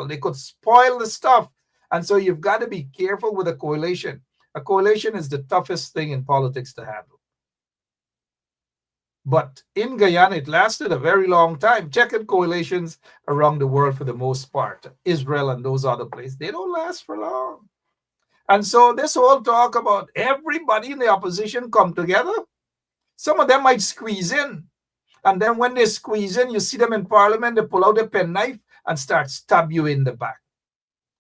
well. They could spoil the stuff. And so you've got to be careful with a coalition. A coalition is the toughest thing in politics to handle. But in Guyana, it lasted a very long time. Check in coalitions around the world for the most part. Israel and those other places, they don't last for long. And so this whole talk about everybody in the opposition come together, some of them might squeeze in. And then when they squeeze in, you see them in parliament, they pull out a penknife and start stab you in the back.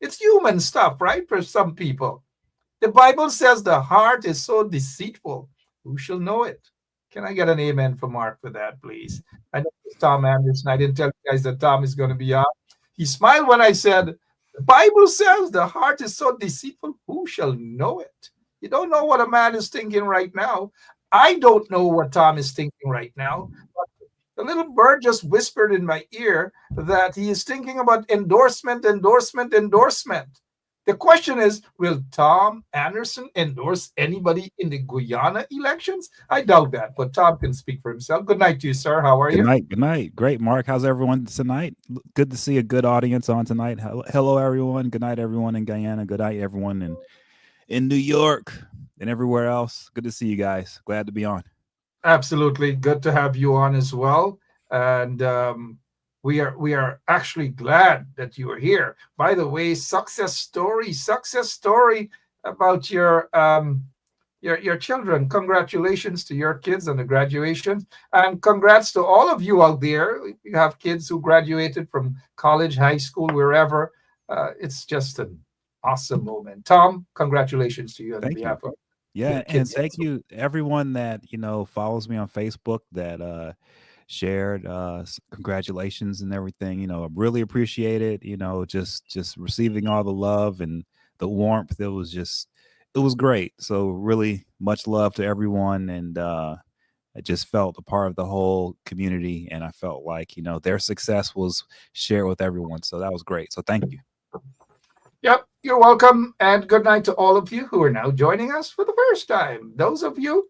It's human stuff, right? For some people. The Bible says the heart is so deceitful. Who shall know it? Can I get an amen from Mark for that, please? I know it's Tom Anderson. I didn't tell you guys that Tom is going to be on. He smiled when I said, the Bible says the heart is so deceitful. Who shall know it? You don't know what a man is thinking right now. I don't know what Tom is thinking right now. But the little bird just whispered in my ear that he is thinking about endorsement. The question is, will Tom Anderson endorse anybody in the Guyana elections? I doubt that, but Tom can speak for himself. Good night to you, sir. How are you? Good night. Good night. Great, Mark. How's everyone tonight? Good to see a good audience on tonight. Hello, everyone. Good night, everyone in Guyana. Good night, everyone in New York and everywhere else. Good to see you guys. Glad to be on. Absolutely. Good to have you on as well. And we are actually glad that you are here. By the way, success story about your children. Congratulations to your kids on the graduation, and congrats to all of you out there. You have kids who graduated from college, high school, wherever. It's just an awesome moment. Tom, congratulations to you on Thank you. behalf of your Yeah, and kids. thank you everyone that follows me on Facebook that shared congratulations and everything. I really appreciate it. Just receiving all the love and the warmth. It was great. So really much love to everyone, and I just felt a part of the whole community, and I felt like their success was shared with everyone. So that was great. So thank you. Yep, you're welcome, and good night to all of you who are now joining us for the first time. Those of you,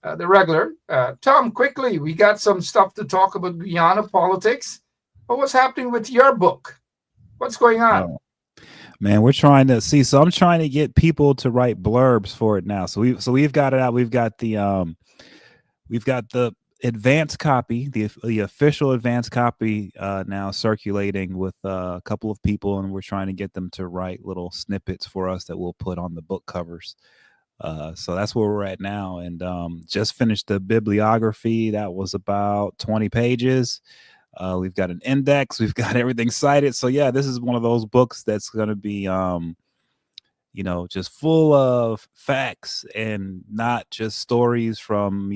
the regular. Tom, quickly, we got some stuff to talk about Guyana politics. But what's happening with your book? What's going on? Oh, man, we're trying to see. So I'm trying to get people to write blurbs for it now. We've got it out. We've got the advanced copy, the official advanced copy now circulating with a couple of people, and we're trying to get them to write little snippets for us that we'll put on the book covers. So that's where we're at now, and just finished the bibliography. That was about 20 pages. We've got an index. We've got everything cited. So yeah, this is one of those books that's going to be just full of facts and not just stories from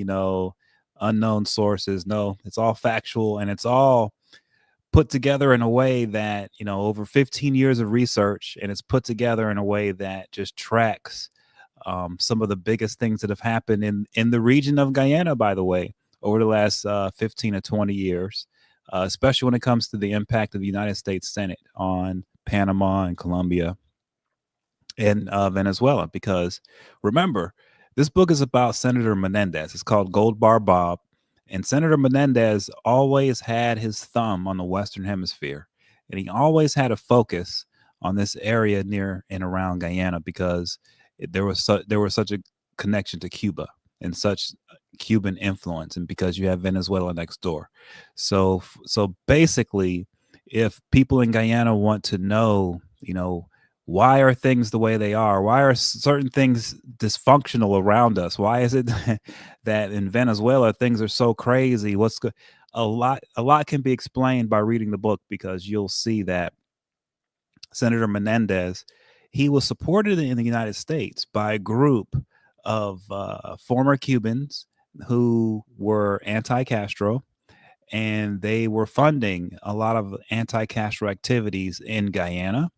unknown sources. No, it's all factual, and it's all put together in a way that over 15 years of research, and it's put together in a way that just tracks some of the biggest things that have happened in the region of Guyana, by the way, over the last 15 to 20 years, especially when it comes to the impact of the United States Senate on Panama and Colombia and Venezuela. Because remember, this book is about Senator Menendez. It's called Gold Bar Bob. And Senator Menendez always had his thumb on the Western Hemisphere. And he always had a focus on this area near and around Guyana because there was such a connection to Cuba and such Cuban influence, and because you have Venezuela next door. So basically, if people in Guyana want to know, why are things the way they are? Why are certain things dysfunctional around us? Why is it that in Venezuela things are so crazy? A lot can be explained by reading the book, because you'll see that Senator Menendez, he was supported in the United States by a group of former Cubans who were anti-Castro, and they were funding a lot of anti-Castro activities in Guyana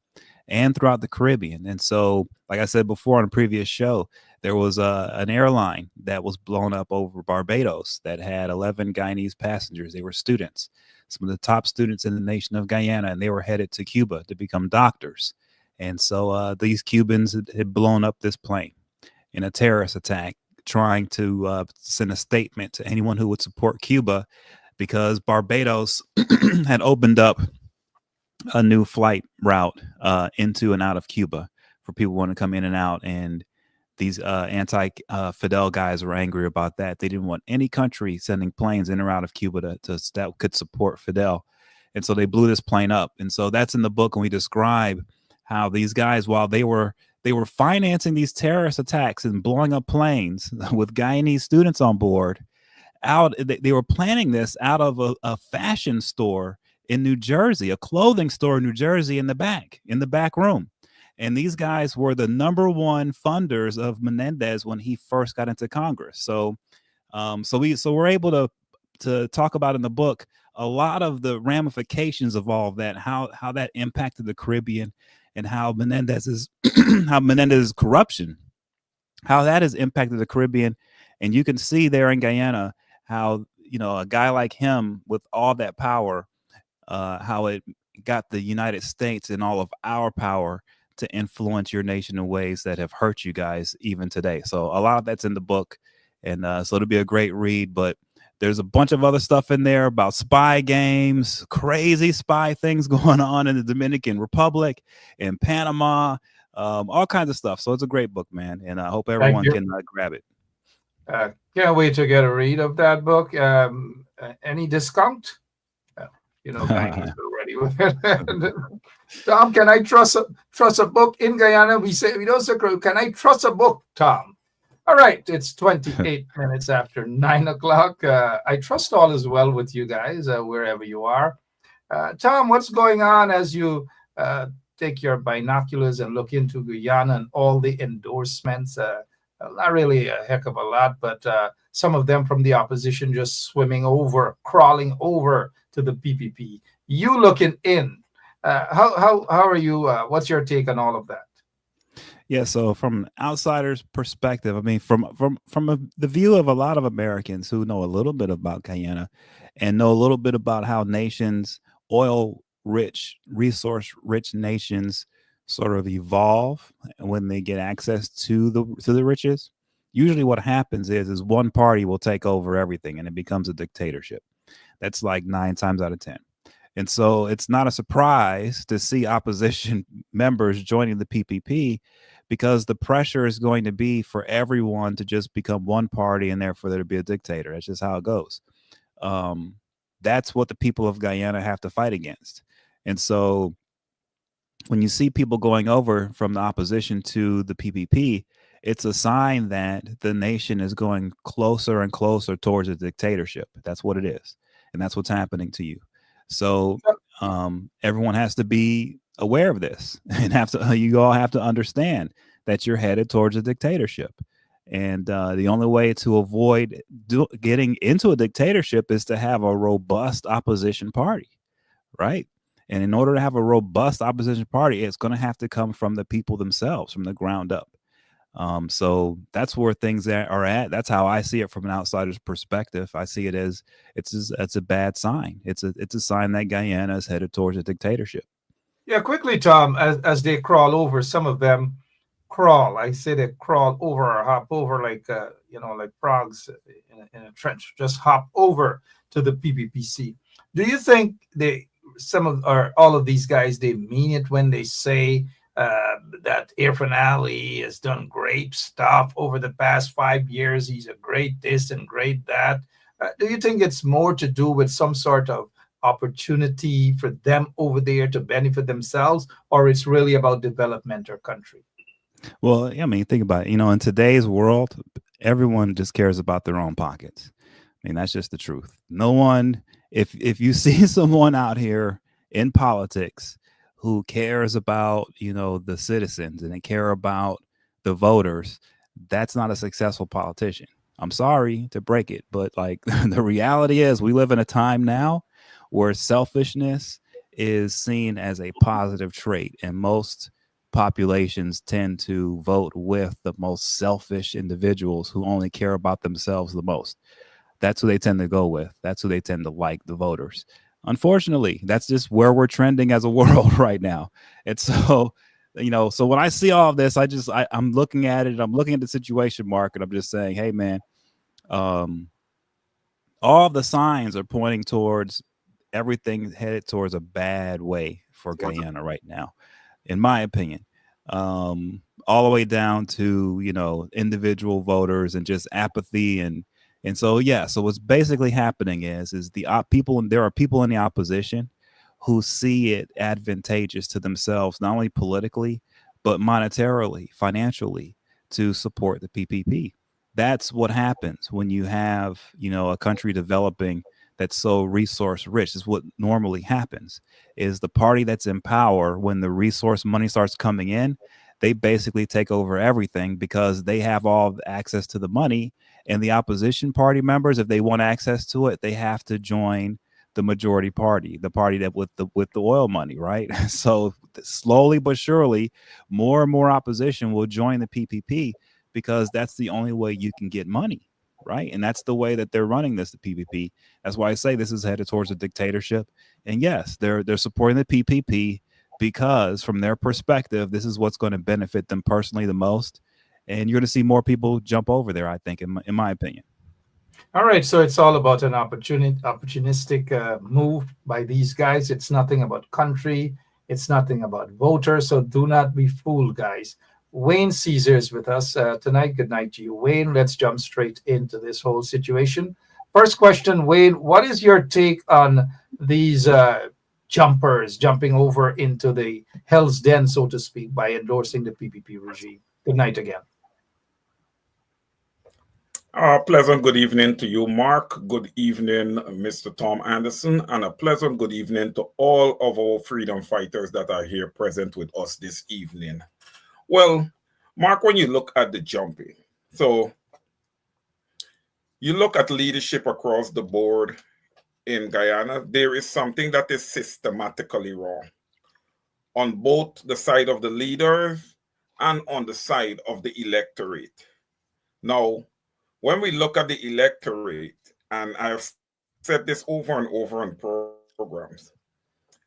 and throughout the Caribbean. And so, like I said before on a previous show, there was an airline that was blown up over Barbados that had 11 Guyanese passengers. They were students, some of the top students in the nation of Guyana, and they were headed to Cuba to become doctors. And so these Cubans had blown up this plane in a terrorist attack, trying to send a statement to anyone who would support Cuba, because Barbados had opened up a new flight route into and out of Cuba for people who want to come in and out. And these anti Fidel guys were angry about that. They didn't want any country sending planes in or out of Cuba that could support Fidel. And so they blew this plane up. And so that's in the book. And we describe how these guys, while they were financing these terrorist attacks and blowing up planes with Guyanese students on board, they were planning this out of a fashion store in New Jersey, a clothing store in New Jersey in the back room. And these guys were the number one funders of Menendez when he first got into Congress. So we're able to talk about in the book a lot of the ramifications of all of that, how that impacted the Caribbean, and how Menendez's how Menendez's corruption, how that has impacted the Caribbean. And you can see there in Guyana how, a guy like him with all that power, how it got the United States and all of our power to influence your nation in ways that have hurt you guys even today. So a lot of that's in the book, and so it'll be a great read. But there's a bunch of other stuff in there about spy games, crazy spy things going on in the Dominican Republic, in Panama, all kinds of stuff. So it's a great book, man, and I hope Thank everyone you. can grab it. Can't wait to get a read of that book. Any discount? Uh, Guyanese are ready with it. Tom, can I trust a book in Guyana? We say we don't say, can I trust a book, Tom? All right, it's 28 minutes after 9 o'clock. I trust all is well with you guys, wherever you are. Tom, what's going on as you take your binoculars and look into Guyana and all the endorsements? Not really a heck of a lot, but some of them from the opposition just swimming over, crawling over to the PPP. You looking in. How are you? What's your take on all of that? Yeah, so from an outsider's perspective, I mean, the view of a lot of Americans who know a little bit about Guyana and know a little bit about how nations, oil rich, resource rich nations, sort of evolve when they get access to the riches. Usually, what happens is one party will take over everything, and it becomes a dictatorship. That's like 9 times out of 10. And so it's not a surprise to see opposition members joining the PPP, because the pressure is going to be for everyone to just become one party and therefore there to be a dictator. That's just how it goes. Um, that's what the people of Guyana have to fight against. And so when you see people going over from the opposition to the PPP, it's a sign that the nation is going closer and closer towards a dictatorship. That's what it is. And that's what's happening to you. So everyone has to be aware of this and you all have to understand that you're headed towards a dictatorship. And the only way to avoid getting into a dictatorship is to have a robust opposition party, right? And in order to have a robust opposition party, it's going to have to come from the people themselves, from the ground up. So that's where things are at. That's how I see it from an outsider's perspective. I see it as it's a bad sign. It's a sign that Guyana is headed towards a dictatorship. Yeah, quickly, Tom, as they crawl over, some of them crawl. I say they crawl over or hop over like like frogs in a trench. Just hop over to the PPPC. Do you think they some of or all of these guys they mean it when they say that Irfan Ali has done great stuff over the past 5 years? He's a great this and great that. Do you think it's more to do with some sort of opportunity for them over there to benefit themselves, or it's really about development or country? Well, I mean, think about it. In today's world, everyone just cares about their own pockets. I mean, that's just the truth. No one, if you see someone out here in politics who cares about, the citizens and they care about the voters, that's not a successful politician. I'm sorry to break it, but like the reality is we live in a time now where selfishness is seen as a positive trait, and most populations tend to vote with the most selfish individuals who only care about themselves the most. That's who they tend to go with. That's who they tend to like, the voters. Unfortunately, that's just where we're trending as a world right now. And so, so when I see all of this, I'm looking at it. I'm looking at the situation, Mark, and I'm just saying, hey, man, um, all the signs are pointing towards everything headed towards a bad way for Guyana right now, in my opinion. All the way down to, you know, individual voters and just apathy. And so yeah, so what's basically happening is the people, and there are people in the opposition who see it advantageous to themselves, not only politically but monetarily, financially, to support the PPP. That's what happens when you have, you know, a country developing that's so resource rich. Is what normally happens. Is the party that's in power, when the resource money starts coming in, they basically take over everything because they have all the access to the money. And the opposition party members, if they want access to it, they have to join the majority party, the party that with the oil money, right? So slowly but surely, more and more opposition will join the PPP, because that's the only way you can get money, right? And that's the way that they're running this, the PPP. That's why I say this is headed towards a dictatorship. And yes, they're supporting the PPP because from their perspective, this is what's going to benefit them personally the most. And you're going to see more people jump over there, I think, in my opinion. All right, so it's all about an opportunistic move by these guys. It's nothing about country. It's nothing about voters. So do not be fooled, guys. Wayne Caesar is with us tonight. Good night to you, Wayne. Let's jump straight into this whole situation. First question, Wayne, what is your take on these jumpers jumping over into the hell's den, so to speak, by endorsing the PPP regime? Good night again. Pleasant good evening to you, Mark. Good evening, Mr. Tom Anderson, and a pleasant good evening to all of our freedom fighters that are here present with us this evening. Well, Mark, when you look at the jumping, so you look at leadership across the board in Guyana, there is something that is systematically wrong on both the side of the leaders and on the side of the electorate. Now, when we look at the electorate, and I have said this over and over in programs,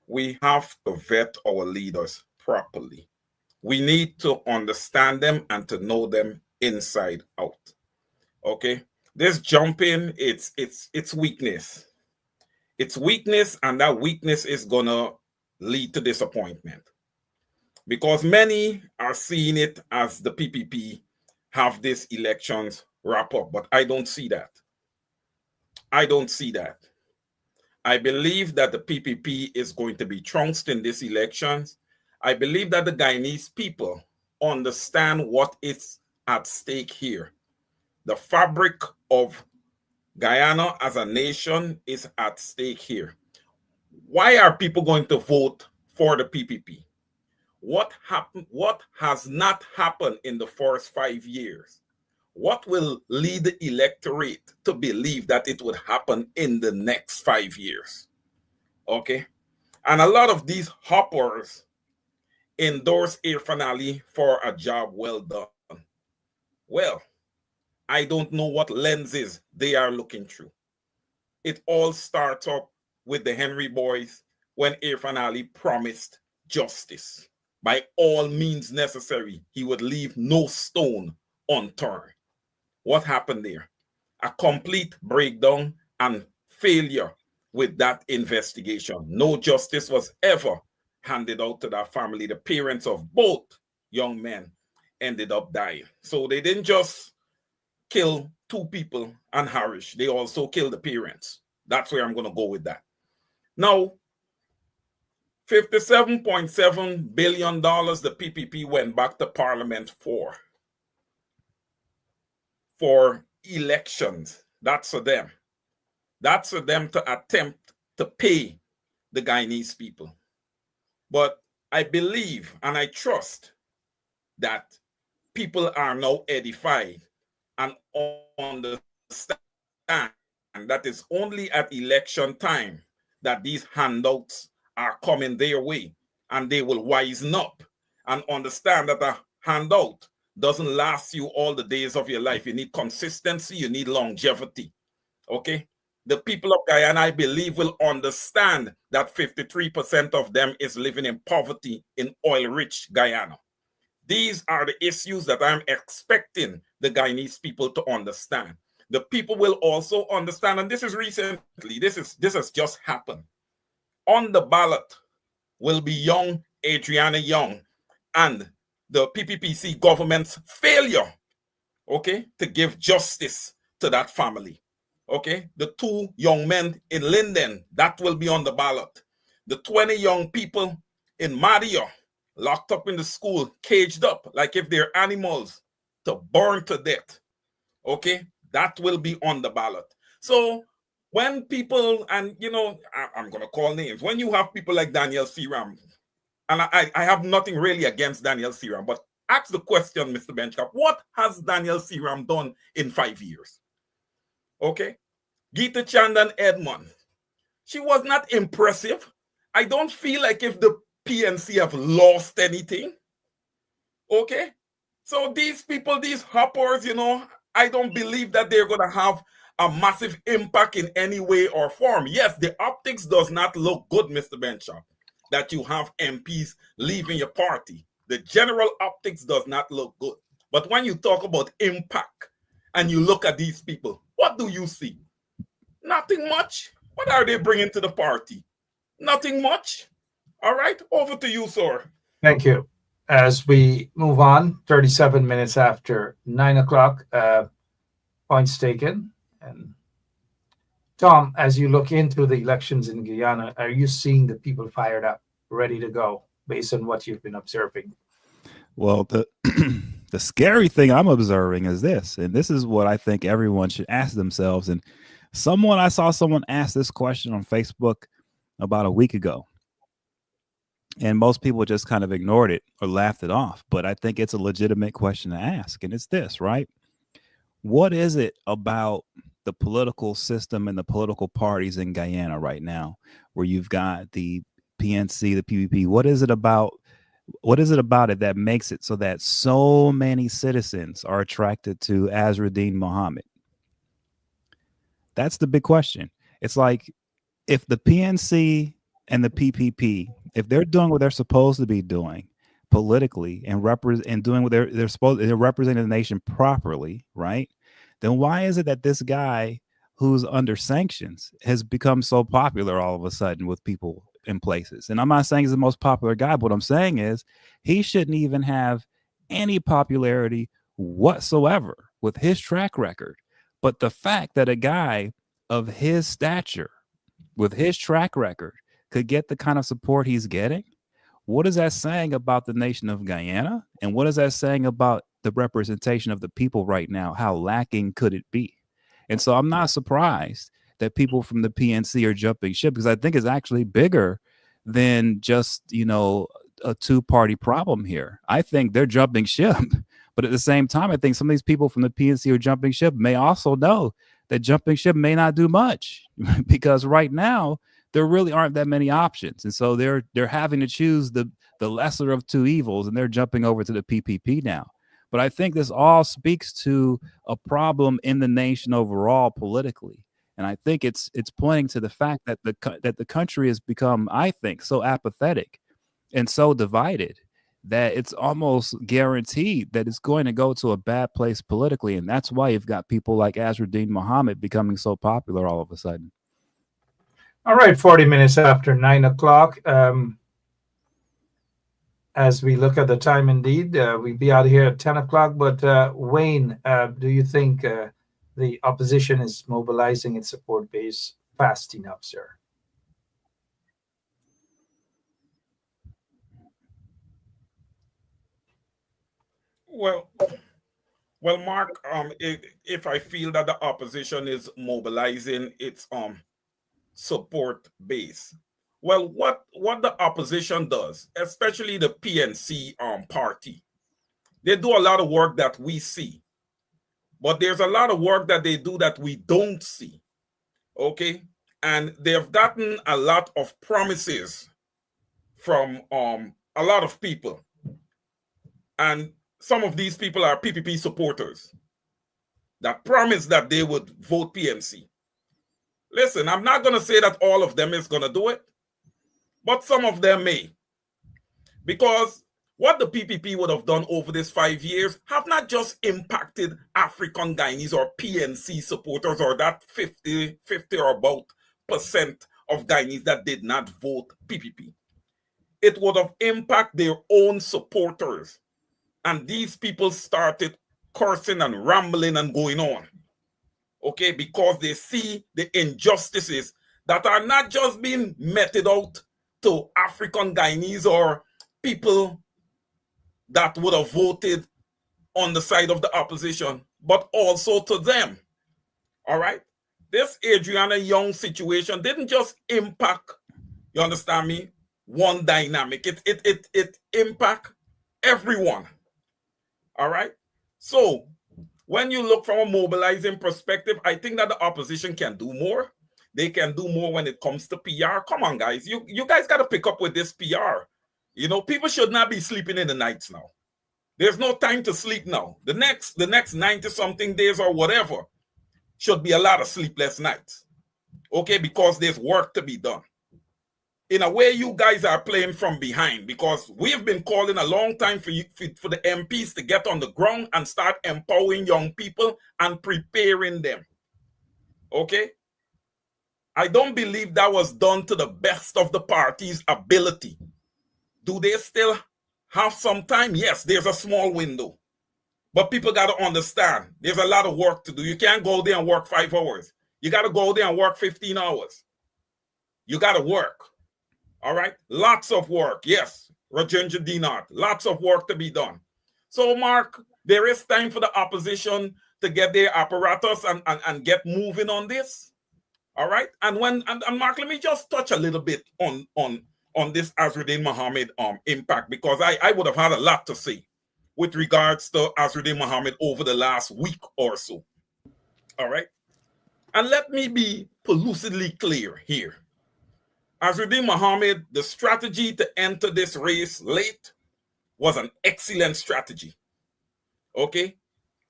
we have to vet our leaders properly. We need to understand them and to know them inside out. Okay? This jumping, it's weakness. It's weakness, and that weakness is gonna lead to disappointment. Because many are seeing it as the PPP have these elections wrap up, but I don't see that. I don't see that. I believe that the PPP is going to be trounced in these elections. I believe that the Guyanese people understand what is at stake here. The fabric of Guyana as a nation is at stake here. Why are people going to vote for the PPP? What happened? What has not happened in the first 5 years? What will lead the electorate to believe that it would happen in the next 5 years? Okay. And a lot of these hoppers endorse Irfan Ali for a job well done. Well, I don't know what lenses they are looking through. It all starts up with the Henry boys when Irfan Ali promised justice. By all means necessary, he would leave no stone unturned. What happened there? A complete breakdown and failure with that investigation. No justice was ever handed out to that family. The parents of both young men ended up dying. So they didn't just kill two people and Harish, they also killed the parents. That's where I'm going to go with that. Now, $57.7 billion the PPP went back to Parliament for elections. That's for them. That's for them to attempt to pay the Guyanese people. But I believe and I trust that people are now edified and understand that it's only at election time that these handouts are coming their way, and they will wisen up and understand that a handout doesn't last you all the days of your life. You need consistency, you need longevity. Okay? The people of Guyana, I believe, will understand that 53% of them is living in poverty in oil-rich Guyana. These are the issues that I'm expecting the Guyanese people to understand. The people will also understand, and this is recently, this has just happened. On the ballot will be young Adriana Young and the PPPC government's failure, okay, to give justice to that family. Okay, the 2 young men in Linden, that will be on the ballot. The 20 young people in Madia, locked up in the school, caged up like if they're animals to burn to death. Okay, that will be on the ballot. So when people, and I'm going to call names, when you have people like Daniel Seram, and I have nothing really against Daniel Seram, but ask the question, Mr. Benchcap, what has Daniel Seram done in 5 years? Okay. Geeta Chandan Edmond, she was not impressive. I don't feel like if the PNC have lost anything. Okay. So these people, these hoppers, I don't believe that they're going to have a massive impact in any way or form. Yes, the optics does not look good, Mr. Benchop, that you have MPs leaving your party. The general optics does not look good. But when you talk about impact and you look at these people, what do you see? Nothing much. What are they bringing to the party? Nothing much. All right, over to you, sir. Thank you. As we move on, 37 minutes after 9 o'clock, points taken. And Tom, as you look into the elections in Guyana, are you seeing the people fired up, ready to go, based on what you've been observing? Well, the the scary thing I'm observing is this, and this is what I think everyone should ask themselves. And I saw someone ask this question on Facebook about a week ago, and most people just kind of ignored it or laughed it off. But I think it's a legitimate question to ask, and it's this, right? What is it about the political system and the political parties in Guyana right now, where you've got the PNC, the PPP? What is it about it that makes it so that so many citizens are attracted to Azruddin Mohammed? That's the big question. It's like, if the PNC and the PPP, if they're doing what they're supposed to be doing politically and doing what they're representing the nation properly, right? Then why is it that this guy who's under sanctions has become so popular all of a sudden with people in places? And I'm not saying he's the most popular guy, but what I'm saying is he shouldn't even have any popularity whatsoever with his track record. But the fact that a guy of his stature with his track record could get the kind of support he's getting, what is that saying about the nation of Guyana? And what is that saying about the representation of the people right now? How lacking could it be? And so I'm not surprised that people from the PNC are jumping ship, because I think it's actually bigger than just, a two-party problem here. I think they're jumping ship. But at the same time, I think some of these people from the PNC are jumping ship may also know that jumping ship may not do much, because right now there really aren't that many options. And so they're having to choose the lesser of two evils, and they're jumping over to the PPP now. But I think this all speaks to a problem in the nation overall politically. And I think it's pointing to the fact that the country has become, I think, so apathetic and so divided that it's almost guaranteed that it's going to go to a bad place politically. And that's why you've got people like Azruddin Mohammed becoming so popular all of a sudden. All right, 40 minutes after 9 o'clock. As we look at the time, indeed, we'll be out here at 10 o'clock. But Wayne, do you think the opposition is mobilizing its support base fast enough, sir? Well, Mark, if I feel that the opposition is mobilizing its support base, well, what the opposition does, especially the PNC party, they do a lot of work that we see, but there's a lot of work that they do that we don't see. Okay, and they've gotten a lot of promises from a lot of people, and some of these people are PPP supporters that promised that they would vote PNC. Listen, I'm not going to say that all of them is going to do it, but some of them may. Because what the PPP would have done over these 5 years have not just impacted African Guyanese or PNC supporters, or that 50 or about percent of Guyanese that did not vote PPP. it would have impacted their own supporters. And these people started cursing and rambling and going on. Okay, because they see the injustices that are not just being meted out to African Guyanese or people that would have voted on the side of the opposition, but also to them. All right. This Adriana Young situation didn't just impact, you understand me, one dynamic. It impact everyone. All right. So when you look from a mobilizing perspective, I think that the opposition can do more. They can do more when it comes to PR. Come on, guys. You guys got to pick up with this PR. You know, people should not be sleeping in the nights now. There's no time to sleep now. The next 90 something days or whatever should be a lot of sleepless nights. Okay, because there's work to be done. In a way, you guys are playing from behind because we've been calling a long time for the MPs to get on the ground and start empowering young people and preparing them. Okay? I don't believe that was done to the best of the party's ability. Do they still have some time? Yes, there's a small window. But people got to understand there's a lot of work to do. You can't go there and work 5 hours. You got to go there and work 15 hours. You got to work. All right? Lots of work. Yes, Rajendra Dinat. Lots of work to be done. So, Mark, there is time for the opposition to get their apparatus and get moving on this. All right? And Mark, let me just touch a little bit on this Azruddin Mohammed impact, because I would have had a lot to say with regards to Azruddin Mohammed over the last week or so. All right? And let me be lucidly clear here. Azruddin Mohammed, the strategy to enter this race late was an excellent strategy. Okay?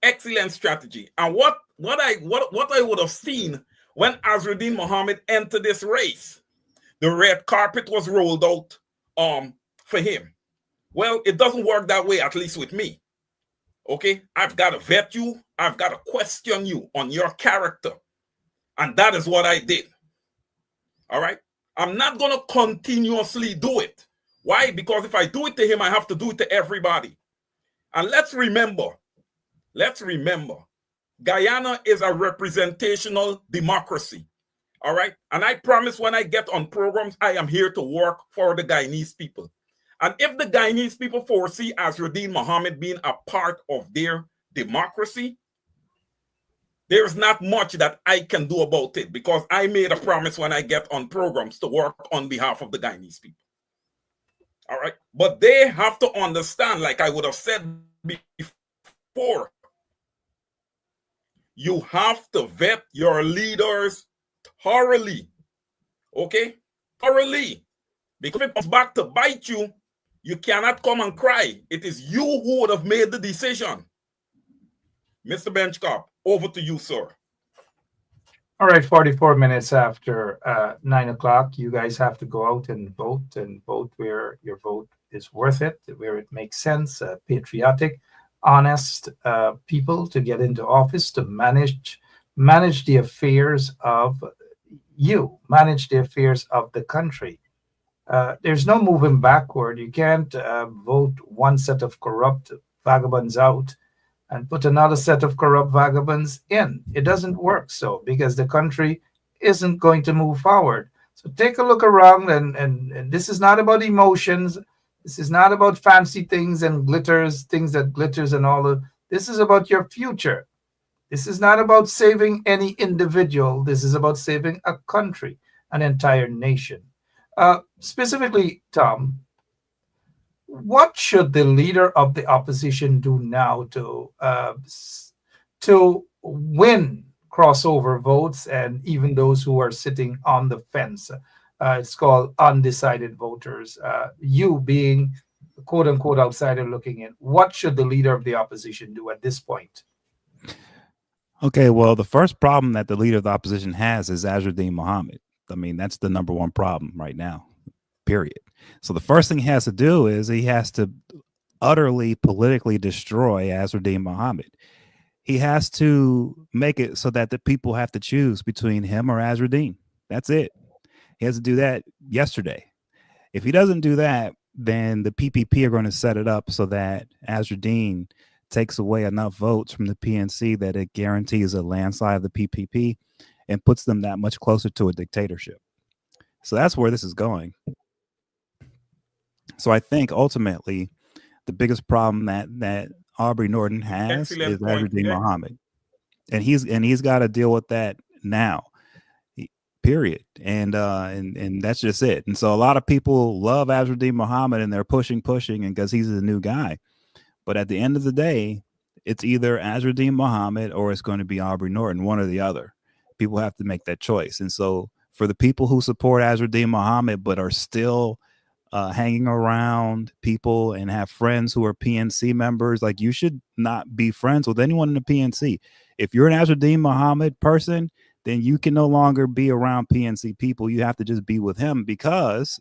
Excellent strategy. And what I would have seen when Azruddin Mohammed entered this race, the red carpet was rolled out for him. Well, it doesn't work that way, at least with me. Okay? I've got to vet you. I've got to question you on your character. And that is what I did. All right? I'm not going to continuously do it. Why? Because if I do it to him, I have to do it to everybody. And let's remember, Guyana is a representational democracy. All right? And I promise when I get on programs, I am here to work for the Guyanese people. And if the Guyanese people foresee Azruddin Mohammed being a part of their democracy, there's not much that I can do about it, because I made a promise when I get on programs to work on behalf of the Guyanese people. All right? But they have to understand, like I would have said before, you have to vet your leaders thoroughly. Okay? Thoroughly. Because if it comes back to bite you, you cannot come and cry. It is you who would have made the decision. Mr. Benchcop, over to you, sir. All right, 44 minutes after 9 o'clock, you guys have to go out and vote where your vote is worth it, where it makes sense, patriotic, honest people to get into office to manage the affairs of manage the affairs of the country. There's no moving backward. You can't vote one set of corrupt vagabonds out and put another set of corrupt vagabonds in. It doesn't work so, because the country isn't going to move forward. So take a look around, and this is not about emotions. This is not about fancy things and things that glitters and all of. This is about your future. This is not about saving any individual. This is about saving a country, an entire nation. Specifically, Tom, what should the leader of the opposition do now to win crossover votes and even those who are sitting on the fence? It's called undecided voters. You being quote unquote outsider looking in, what should the leader of the opposition do at this point? Okay, well, the first problem that the leader of the opposition has is Azruddin Mohammed. I mean, that's the number one problem right now, period. So the first thing he has to do is he has to utterly politically destroy Azruddin Mohammed. He has to make it so that the people have to choose between him or Azruddin. That's it. He has to do that yesterday. If he doesn't do that, then the PPP are going to set it up so that Azradine takes away enough votes from the PNC that it guarantees a landslide of the PPP and puts them that much closer to a dictatorship. So that's where this is going. So I think ultimately the biggest problem that Aubrey Norton has is Excellent point. Azradine Muhammad, and he's got to deal with that now. Period. And that's just it. And so a lot of people love Azradine Muhammad and they're pushing, and because he's the new guy. But at the end of the day, it's either Azradine Muhammad or it's going to be Aubrey Norton, one or the other. People have to make that choice. And so for the people who support Azradine Muhammad but are still hanging around people and have friends who are PNC members, like, you should not be friends with anyone in the PNC. If you're an Azradine Muhammad person, then you can no longer be around PNC people. You have to just be with him, because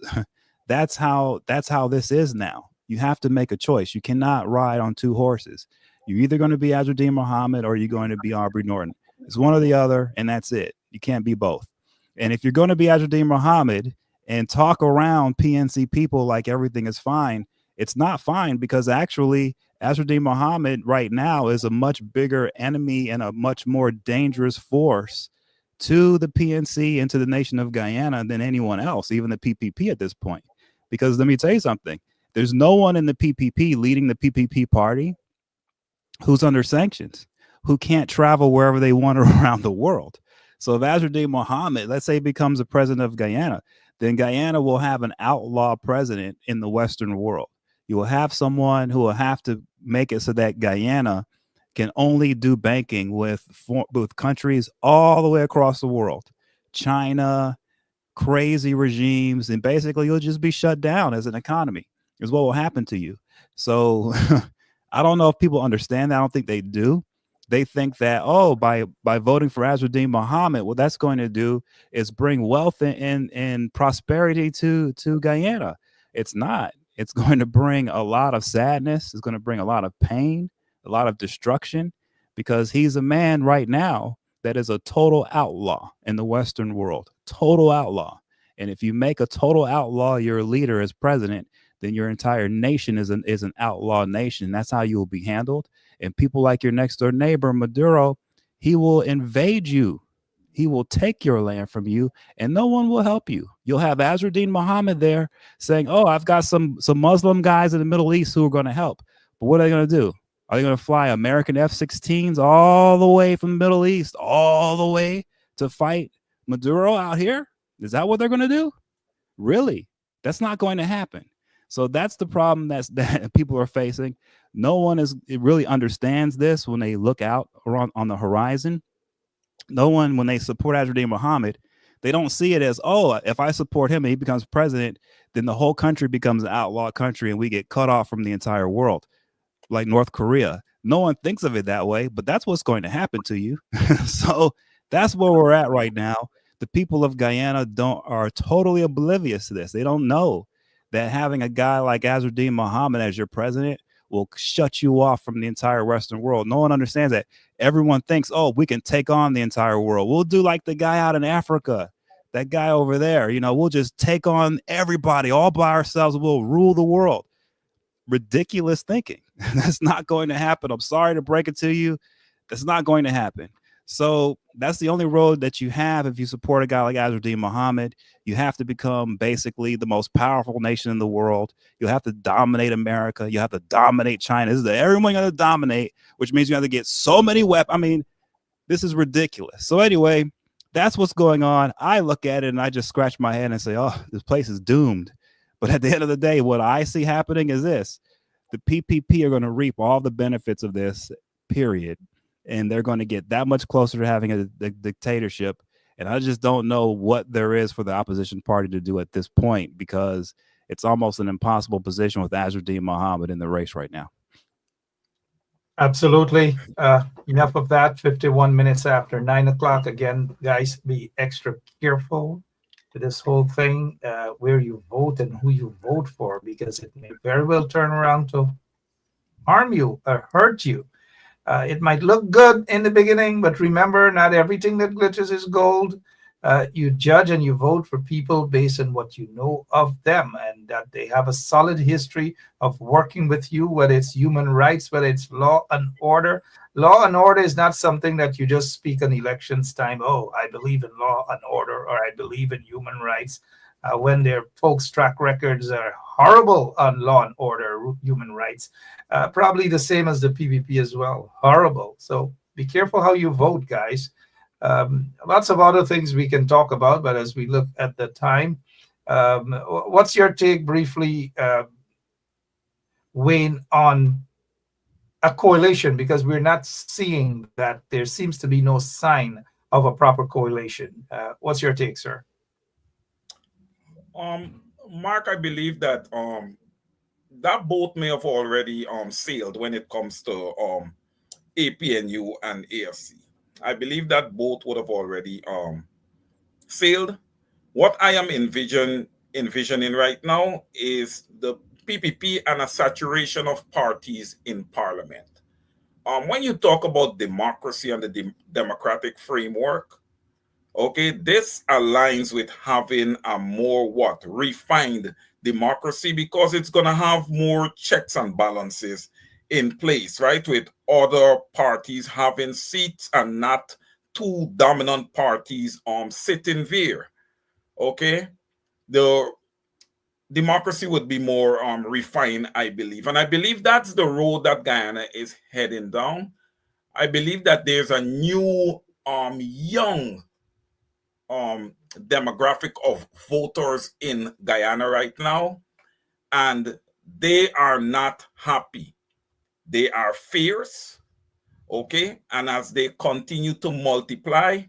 that's how this is now. You have to make a choice. You cannot ride on two horses. You're either going to be Azradine Muhammad or you're going to be Aubrey Norton. It's one or the other, and that's it. You can't be both. And if you're going to be Azradine Muhammad and talk around PNC people like everything is fine, it's not fine, because actually Azradine Muhammad right now is a much bigger enemy and a much more dangerous force to the PNC and to the nation of Guyana than anyone else, even the PPP at this point. Because let me tell you something, there's no one in the PPP leading the PPP party who's under sanctions, who can't travel wherever they want around the world. So if Azradine Muhammad, let's say, becomes the president of Guyana, then Guyana will have an outlaw president in the Western world. You will have someone who will have to make it so that Guyana can only do banking with countries all the way across the world. China, crazy regimes, and basically you'll just be shut down as an economy is what will happen to you. So I don't know if people understand that. I don't think they do. They think that, oh, by voting for Azradine Muhammad, what that's going to do is bring wealth and prosperity to Guyana. It's not. It's going to bring a lot of sadness. It's going to bring a lot of pain, a lot of destruction, because he's a man right now that is a total outlaw in the Western world. Total outlaw. And if you make a total outlaw your leader as president, then your entire nation is an outlaw nation. That's how you will be handled. And people like your next door neighbor, Maduro, he will invade you. He will take your land from you, and no one will help you. You'll have Azradine Muhammad there saying, oh, I've got some Muslim guys in the Middle East who are going to help. But what are they going to do? Are they going to fly American F-16s all the way from the Middle East, all the way to fight Maduro out here? Is that what they're going to do? Really? That's not going to happen. So that's the problem that people are facing. No one really understands this when they look out on the horizon. No one, when they support Azradine Muhammad, they don't see it as, oh, if I support him and he becomes president, then the whole country becomes an outlaw country and we get cut off from the entire world, like North Korea. No one thinks of it that way, but that's what's going to happen to you. So that's where we're at right now. The people of Guyana are totally oblivious to this. They don't know that having a guy like Azradine Muhammad as your president will shut you off from the entire Western world. No one understands that. Everyone thinks, oh, we can take on the entire world. We'll do like the guy out in Africa, that guy over there. We'll just take on everybody all by ourselves. We'll rule the world. Ridiculous thinking. That's not going to happen. I'm sorry to break it to you. That's not going to happen. So that's the only road that you have if you support a guy like Azradine Muhammad. You have to become basically the most powerful nation in the world. You have to dominate America. You have to dominate China. This is everyone going to dominate, which means you have to get so many weapons. I mean, this is ridiculous. So anyway, that's what's going on. I look at it and I just scratch my head and say, oh, this place is doomed. But at the end of the day, what I see happening is this. The PPP are going to reap all the benefits of this, period. And they're going to get that much closer to having a dictatorship. And I just don't know what there is for the opposition party to do at this point, because it's almost an impossible position with Azradine Muhammad in the race right now. Absolutely. Enough of that. 51 minutes after 9 o'clock. Again, guys, be extra careful to this whole thing, where you vote and who you vote for, because it may very well turn around to harm you or hurt you. It might look good in the beginning, but remember, not everything that glitters is gold. You judge and you vote for people based on what you know of them and that they have a solid history of working with you, whether it's human rights, whether it's law and order. Law and order is not something that you just speak on elections time. Oh, I believe in law and order, or I believe in human rights. When their folks' track records are horrible on law and order, human rights, probably the same as the PPP as well. Horrible. So be careful how you vote, guys. Lots of other things we can talk about, but as we look at the time, what's your take briefly, Wayne, on a coalition? Because we're not seeing that. There seems to be no sign of a proper coalition. What's your take, sir? Mark, I believe that that boat may have already sailed when it comes to APNU and AFC. I believe that boat would have already sailed. What I am envisioning right now is the PPP and a saturation of parties in parliament. When you talk about democracy and the democratic framework, okay, this aligns with having a more what refined democracy because it's gonna have more checks and balances in place, right? With other parties having seats and not two dominant parties sitting there. Okay, the democracy would be more refined, I believe, and I believe that's the road that Guyana is heading down. I believe that there's a new young demographic of voters in Guyana right now, and they are not happy. They are fierce, okay? And as they continue to multiply,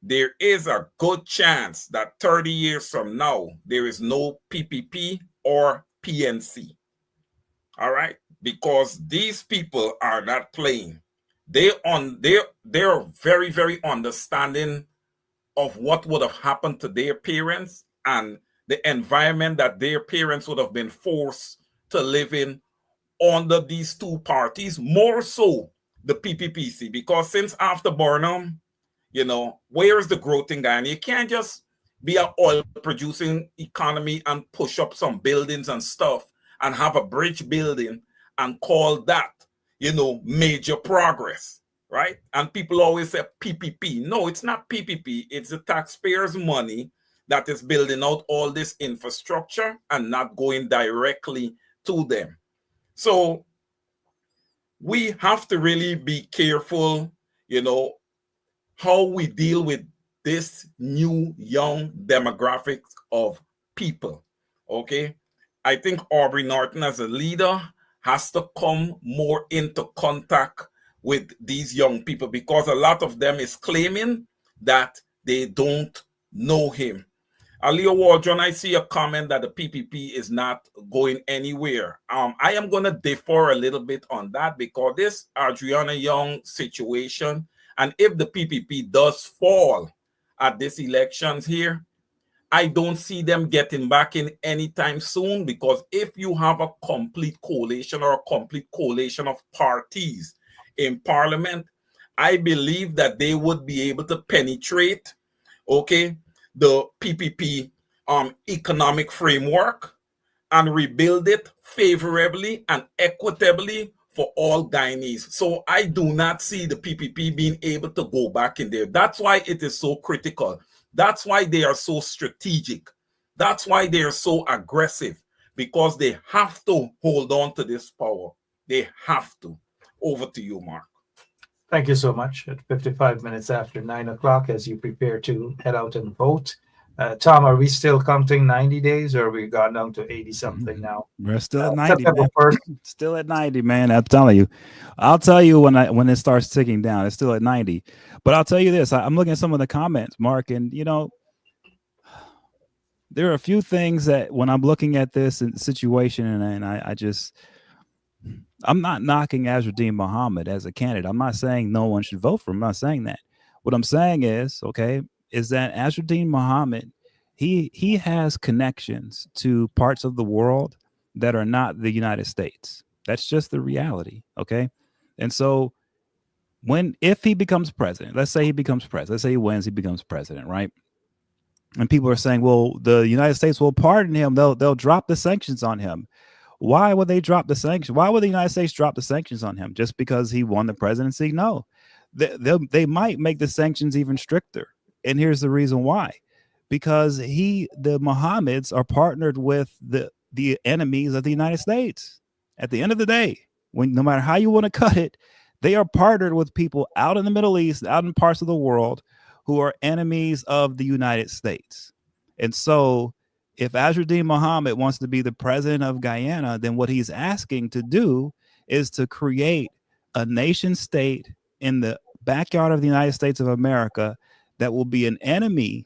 there is a good chance that 30 years from now, there is no PPP or PNC. All right? Because these people are not playing. They're very, very understanding of what would have happened to their parents and the environment that their parents would have been forced to live in under these two parties, more so the PPPC, because since after Burnham, where is the growth in Guyana? You can't just be an oil producing economy and push up some buildings and stuff and have a bridge building and call that, major progress, right? And people always say PPP. No, it's not PPP. It's the taxpayers' money that is building out all this infrastructure and not going directly to them. So we have to really be careful, how we deal with this new young demographic of people. Okay. I think Aubrey Norton as a leader has to come more into contact with these young people because a lot of them is claiming that they don't know him. Leo Waldron, I see a comment that the PPP is not going anywhere. I am going to differ a little bit on that because this Adriana Young situation, and if the PPP does fall at these elections here, I don't see them getting back in anytime soon because if you have a complete coalition or a complete coalition of parties in parliament, I believe that they would be able to penetrate, okay, the PPP economic framework and rebuild it favorably and equitably for all Guyanese. So I do not see the PPP being able to go back in there. That's why it is so critical. That's why they are so strategic. That's why they are so aggressive because they have to hold on to this power. They have to. Over to you, Mark. Thank you so much. At 55 minutes after 9 o'clock, as you prepare to head out and vote. Tom, are we still counting 90 days or we gone down to 80 something now? We're still at 90, September man. 1st. Still at 90, man. I'm telling you. I'll tell you when it starts ticking down. It's still at 90. But I'll tell you this. I'm looking at some of the comments, Mark, and there are a few things that when I'm looking at this situation and I'm not knocking Azruddin Muhammad as a candidate. I'm not saying no one should vote for him. I'm not saying that. What I'm saying is that Azruddin Muhammad, he has connections to parts of the world that are not the United States. That's just the reality. Okay. And so if he becomes president, let's say he becomes president, let's say he wins, he becomes president, right? And people are saying, well, the United States will pardon him. They'll drop the sanctions on him. Why would they drop the sanctions? Why would the United States drop the sanctions on him just because he won the presidency? No, they might make the sanctions even stricter. And here's the reason why: because the Mohammeds are partnered with the enemies of the United States. At the end of the day, when no matter how you want to cut it, they are partnered with people out in the Middle East, out in parts of the world, who are enemies of the United States. And so if Azruddin Mohammed wants to be the president of Guyana, then what he's asking to do is to create a nation state in the backyard of the United States of America that will be an enemy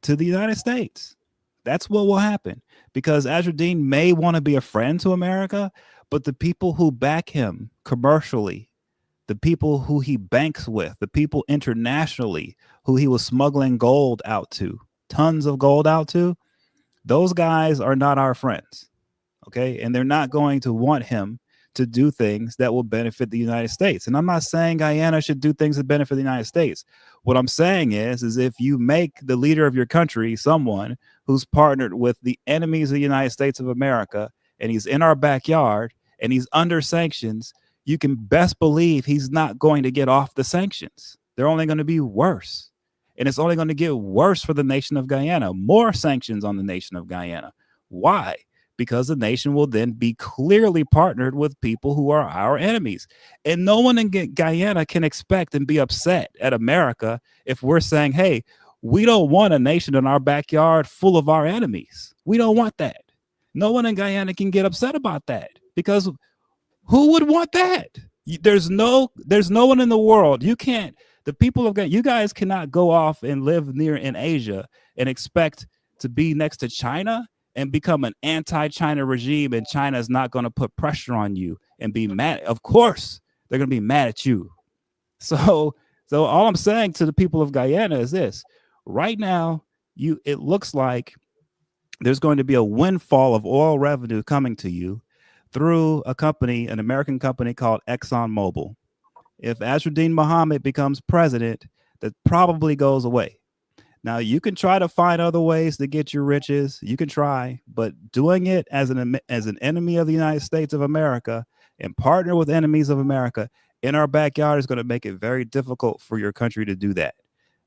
to the United States. That's what will happen, because Azruddin may want to be a friend to America, but the people who back him commercially, the people who he banks with, the people internationally who he was smuggling gold out to, tons of gold out to, those guys are not our friends. Okay. And they're not going to want him to do things that will benefit the United States. And I'm not saying Guyana should do things that benefit the United States. What I'm saying is if you make the leader of your country someone who's partnered with the enemies of the United States of America, and he's in our backyard and he's under sanctions, you can best believe he's not going to get off the sanctions. They're only going to be worse. And it's only going to get worse for the nation of Guyana. More sanctions on the nation of Guyana. Why? Because the nation will then be clearly partnered with people who are our enemies. And no one in Guyana can expect and be upset at America if we're saying, hey, we don't want a nation in our backyard full of our enemies. We don't want that. No one in Guyana can get upset about that, because who would want that? There's no one in the world. You can't. The people of Guyana, you guys cannot go off and live near in Asia and expect to be next to China and become an anti-China regime, and China is not going to put pressure on you and be mad. Of course, they're going to be mad at you. So all I'm saying to the people of Guyana is this: right now, it looks like there's going to be a windfall of oil revenue coming to you through an American company called ExxonMobil. If Azruddin Mohammed becomes president, that probably goes away. Now, you can try to find other ways to get your riches. You can try, but doing it as an enemy of the United States of America and partner with enemies of America in our backyard is going to make it very difficult for your country to do that.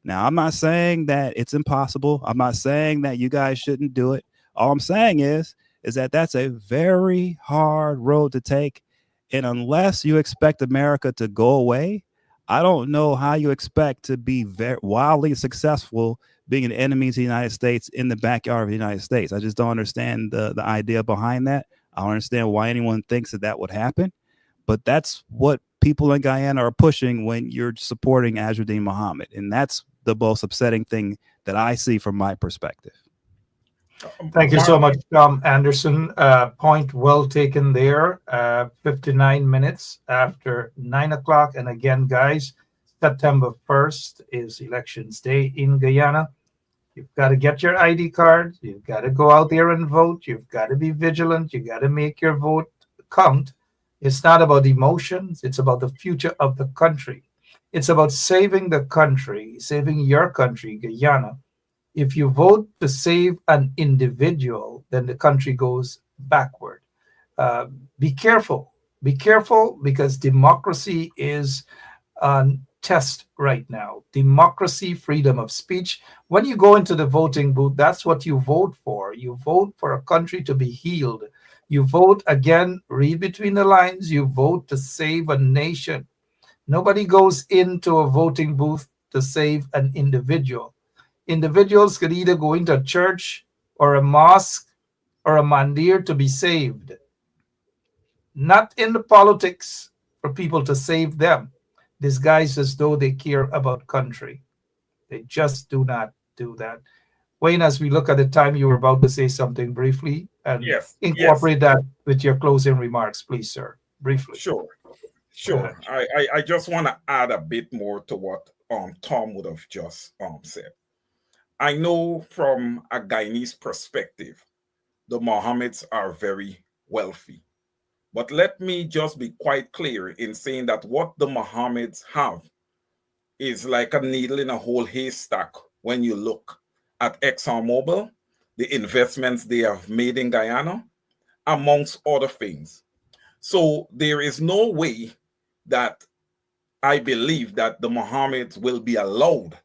Now, I'm not saying that it's impossible. I'm not saying that you guys shouldn't do it. All I'm saying is that that's a very hard road to take. And unless you expect America to go away, I don't know how you expect to be very wildly successful being an enemy to the United States in the backyard of the United States. I just don't understand the idea behind that. I don't understand why anyone thinks that would happen. But that's what people in Guyana are pushing when you're supporting Azruddin Mohammed. And that's the most upsetting thing that I see from my perspective. Thank you so Mark, much, Tom Anderson. Point well taken there. 59 minutes after 9 o'clock. And again, guys, September 1st is Elections Day in Guyana. You've got to get your ID card. You've got to go out there and vote. You've got to be vigilant. You got to make your vote count. It's not about emotions. It's about the future of the country. It's about saving the country, saving your country, Guyana. If you vote to save an individual, then the country goes backward. Be careful. Be careful, because democracy is on test right now. Democracy, freedom of speech. When you go into the voting booth, that's what you vote for. You vote for a country to be healed. You vote, again, read between the lines, you vote to save a nation. Nobody goes into a voting booth to save an individual. Individuals could either go into a church or a mosque or a mandir to be saved, not in the politics for people to save them, disguised as though they care about country. They just do not do that. Wayne, as we look at the time, you were about to say something briefly, and yes, yes, incorporate that with your closing remarks, please, sir. Briefly. sure, Go ahead. sure. I just want to add a bit more to what Tom would have just said. I know from a Guyanese perspective, the Mohammeds are very wealthy. But let me just be quite clear in saying that what the Mohammeds have is like a needle in a whole haystack when you look. at ExxonMobil, the investments they have made in Guyana, amongst other things. So there is no way that I believe that the Mohammeds will be allowed,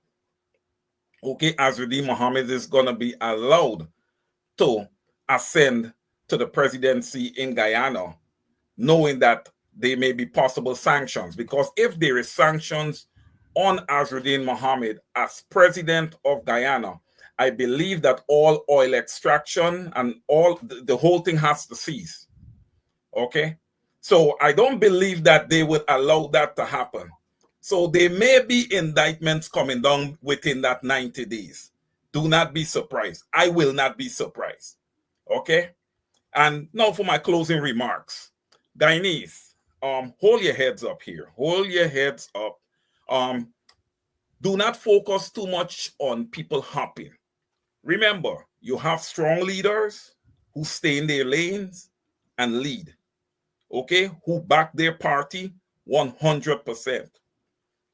okay, Azruddin Mohammed is going to be allowed to ascend to the presidency in Guyana, knowing that there may be possible sanctions. Because if there is sanctions on Azruddin Mohammed as president of Guyana, I believe that all oil extraction and all the whole thing has to cease. Okay. So I don't believe that they would allow that to happen. So there may be indictments coming down within that 90 days. Do not be surprised. I will not be surprised. Okay. And now for my closing remarks. Guyanese, hold your heads up here. Hold your heads up. Um, do not focus too much on people hopping. Remember, you have strong leaders who stay in their lanes and lead, okay, who back their party 100%,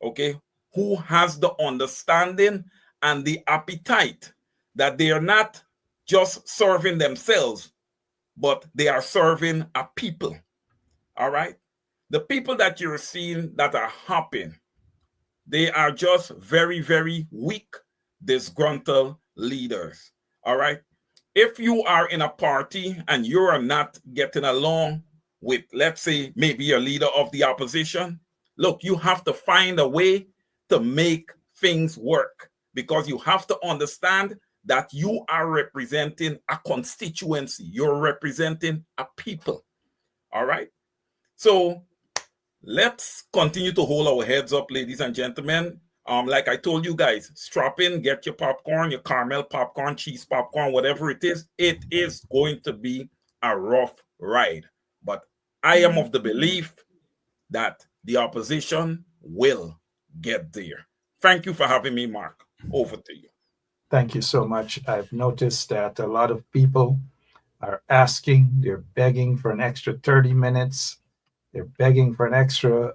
okay, who has the understanding and the appetite that they are not just serving themselves, but they are serving a people. All right. The people that you're seeing that are hopping, they are just very, very weak, disgruntled leaders. All right. If you are in a party and you are not getting along with, let's say, maybe a leader of the opposition, look, you have to find a way to make things work, because you have to understand that you are representing a constituency, you're representing a people. All right. So let's continue to hold our heads up, ladies and gentlemen. Like I told you guys, strap in, get your popcorn, your caramel popcorn, cheese popcorn, whatever it is. It is going to be a rough ride. But I am of the belief that the opposition will get there. Thank you for having me, Mark. Over to you. Thank you so much. I've noticed that a lot of people are asking, they're begging for an extra 30 minutes. They're begging for an extra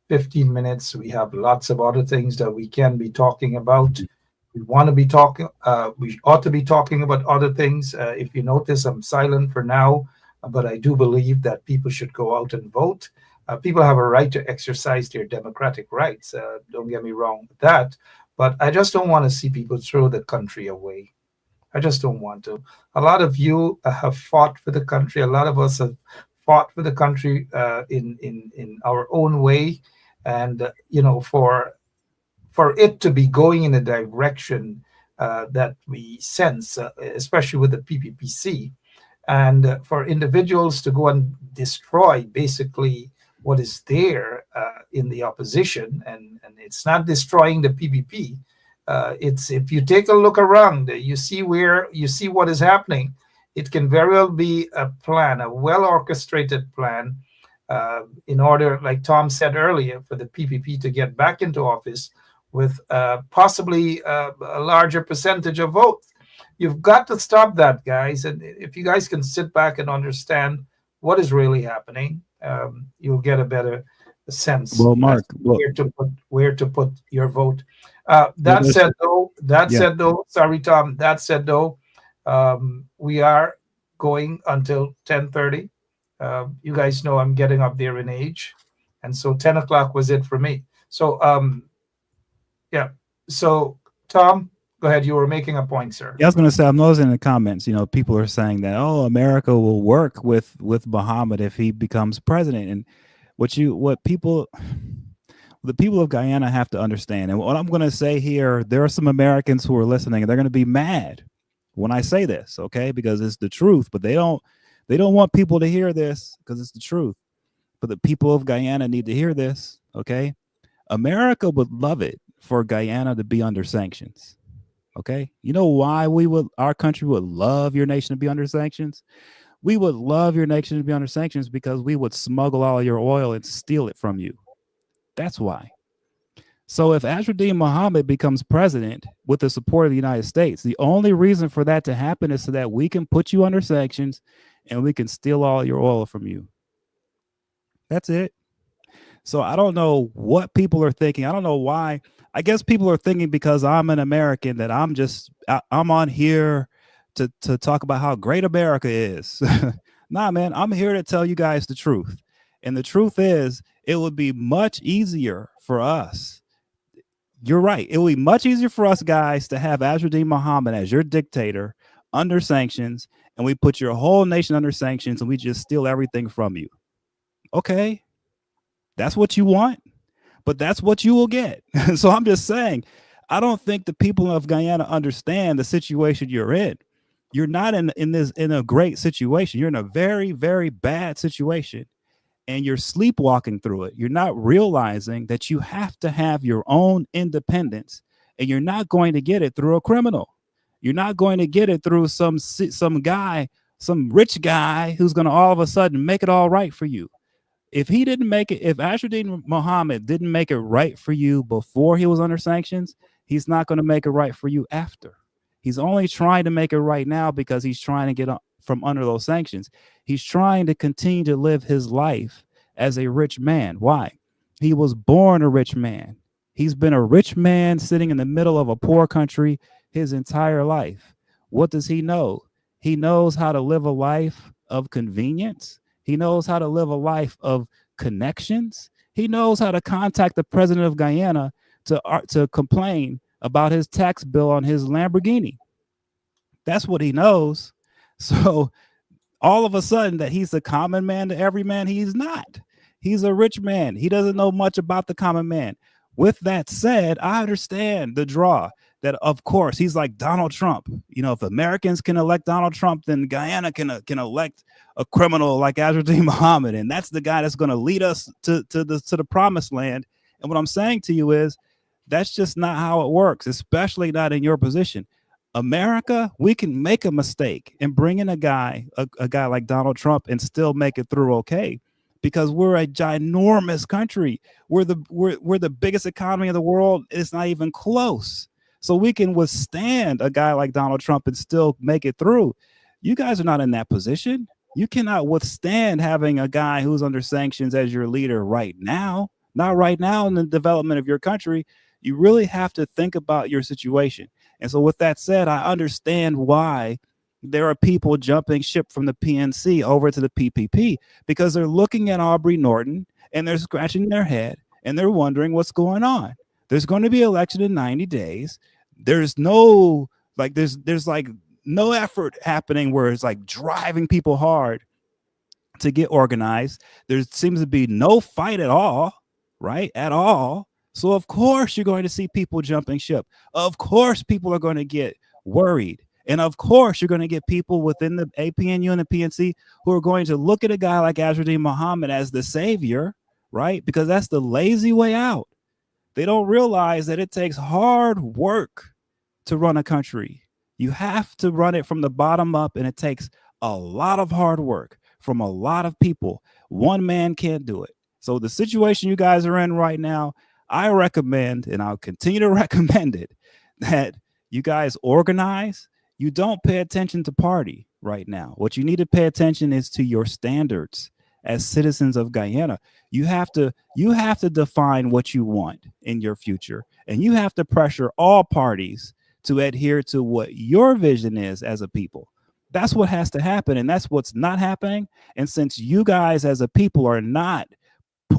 15 minutes. We have lots of other things that we can be talking about. We want to be talking, we ought to be talking about other things. If you notice, I'm silent for now, but I do believe that people should go out and vote. People have a right to exercise their democratic rights. Don't get me wrong with that. But I just don't want to see people throw the country away. I just don't want to. A lot of you have fought for the country. A lot of us have fought for the country in our own way, and for it to be going in a direction that we sense, especially with the PPPC, and for individuals to go and destroy basically what is there in the opposition, and it's not destroying the PPP. It's, if you take a look around, you see what is happening. It can very well be a plan, a well orchestrated plan, in order, like Tom said earlier, for the PPP to get back into office with possibly a larger percentage of votes. You've got to stop that, guys. And if you guys can sit back and understand what is really happening, you'll get a better sense Well, as Mark, to well, where to put your vote. well, That said, though, yeah. sorry, Tom. That said, though, we are going until 10:30. You guys know I'm getting up there in age, and so 10 o'clock was it for me. So, yeah. So, Tom, go ahead. You were making a point, sir. Yeah, I was going to say, I'm noticing in the comments, people are saying that, oh, America will work with Muhammad if he becomes president. And the people of Guyana have to understand, and what I'm going to say here, there are some Americans who are listening, and they're going to be mad when I say this, okay? Because it's the truth, but they don't want people to hear this because it's the truth. But the people of Guyana need to hear this, okay? America would love it for Guyana to be under sanctions. Okay. You know why our country would love your nation to be under sanctions? We would love your nation to be under sanctions because we would smuggle all your oil and steal it from you. That's why. So if Azruddin Mohammed becomes president with the support of the United States, the only reason for that to happen is so that we can put you under sanctions and we can steal all your oil from you. That's it. So I don't know what people are thinking. I don't know why. I guess people are thinking because I'm an American that I'm on here to talk about how great America is. Nah, man, I'm here to tell you guys the truth. And the truth is, it would be much easier for us. You're right. It would be much easier for us guys to have Azruddin Muhammad as your dictator under sanctions, and we put your whole nation under sanctions, and we just steal everything from you. Okay, that's what you want, but that's what you will get. So I'm just saying, I don't think the people of Guyana understand the situation you're in. You're not in a great situation. You're in a very, very bad situation, and you're sleepwalking through it. You're not realizing that you have to have your own independence, and you're not going to get it through a criminal. You're not going to get it through some guy, some rich guy who's going to all of a sudden make it all right for you. If he didn't make it, if Ashruddin Muhammad didn't make it right for you before he was under sanctions, he's not going to make it right for you after. He's only trying to make it right now because he's trying to get from under those sanctions. He's trying to continue to live his life as a rich man. Why? He was born a rich man. He's been a rich man sitting in the middle of a poor country his entire life. What does he know? He knows how to live a life of convenience. He knows how to live a life of connections. He knows how to contact the president of Guyana to complain about his tax bill on his Lamborghini. That's what he knows. So all of a sudden that he's a common man to every man, he's not. He's a rich man. He doesn't know much about the common man. With that said, I understand the draw that, of course, he's like Donald Trump. You know, if Americans can elect Donald Trump, then Guyana can elect a criminal like Azruddin Muhammad, and that's the guy that's going to lead us to the promised land. And what I'm saying to you is, that's just not how it works, especially not in your position. America, we can make a mistake and bring in a guy like Donald Trump and still make it through okay, because we're a ginormous country. We're the biggest economy in the world. It's not even close. So we can withstand a guy like Donald Trump and still make it through. You guys are not in that position. You cannot withstand having a guy who's under sanctions as your leader right now. Not right now in the development of your country. You really have to think about your situation. And so with that said, I understand why there are people jumping ship from the PNC over to the PPP, because they're looking at Aubrey Norton and they're scratching their head and they're wondering what's going on. There's going to be an election in 90 days. There's no there's like no effort happening where it's like driving people hard to get organized. There seems to be no fight at all, right? At all. So of course you're going to see people jumping ship. Of course people are going to get worried. And of course you're going to get people within the APNU and the PNC who are going to look at a guy like Azruddin Muhammad as the savior, right? Because that's the lazy way out. They don't realize that it takes hard work to run a country. You have to run it from the bottom up, and it takes a lot of hard work from a lot of people. One man can't do it. So the situation you guys are in right now, I recommend, and I'll continue to recommend it, that you guys organize. You don't pay attention to party right now. What you need to pay attention is to your standards as citizens of Guyana. You have to define what you want in your future, and you have to pressure all parties to adhere to what your vision is as a people. That's what has to happen, and that's what's not happening. And since you guys as a people are not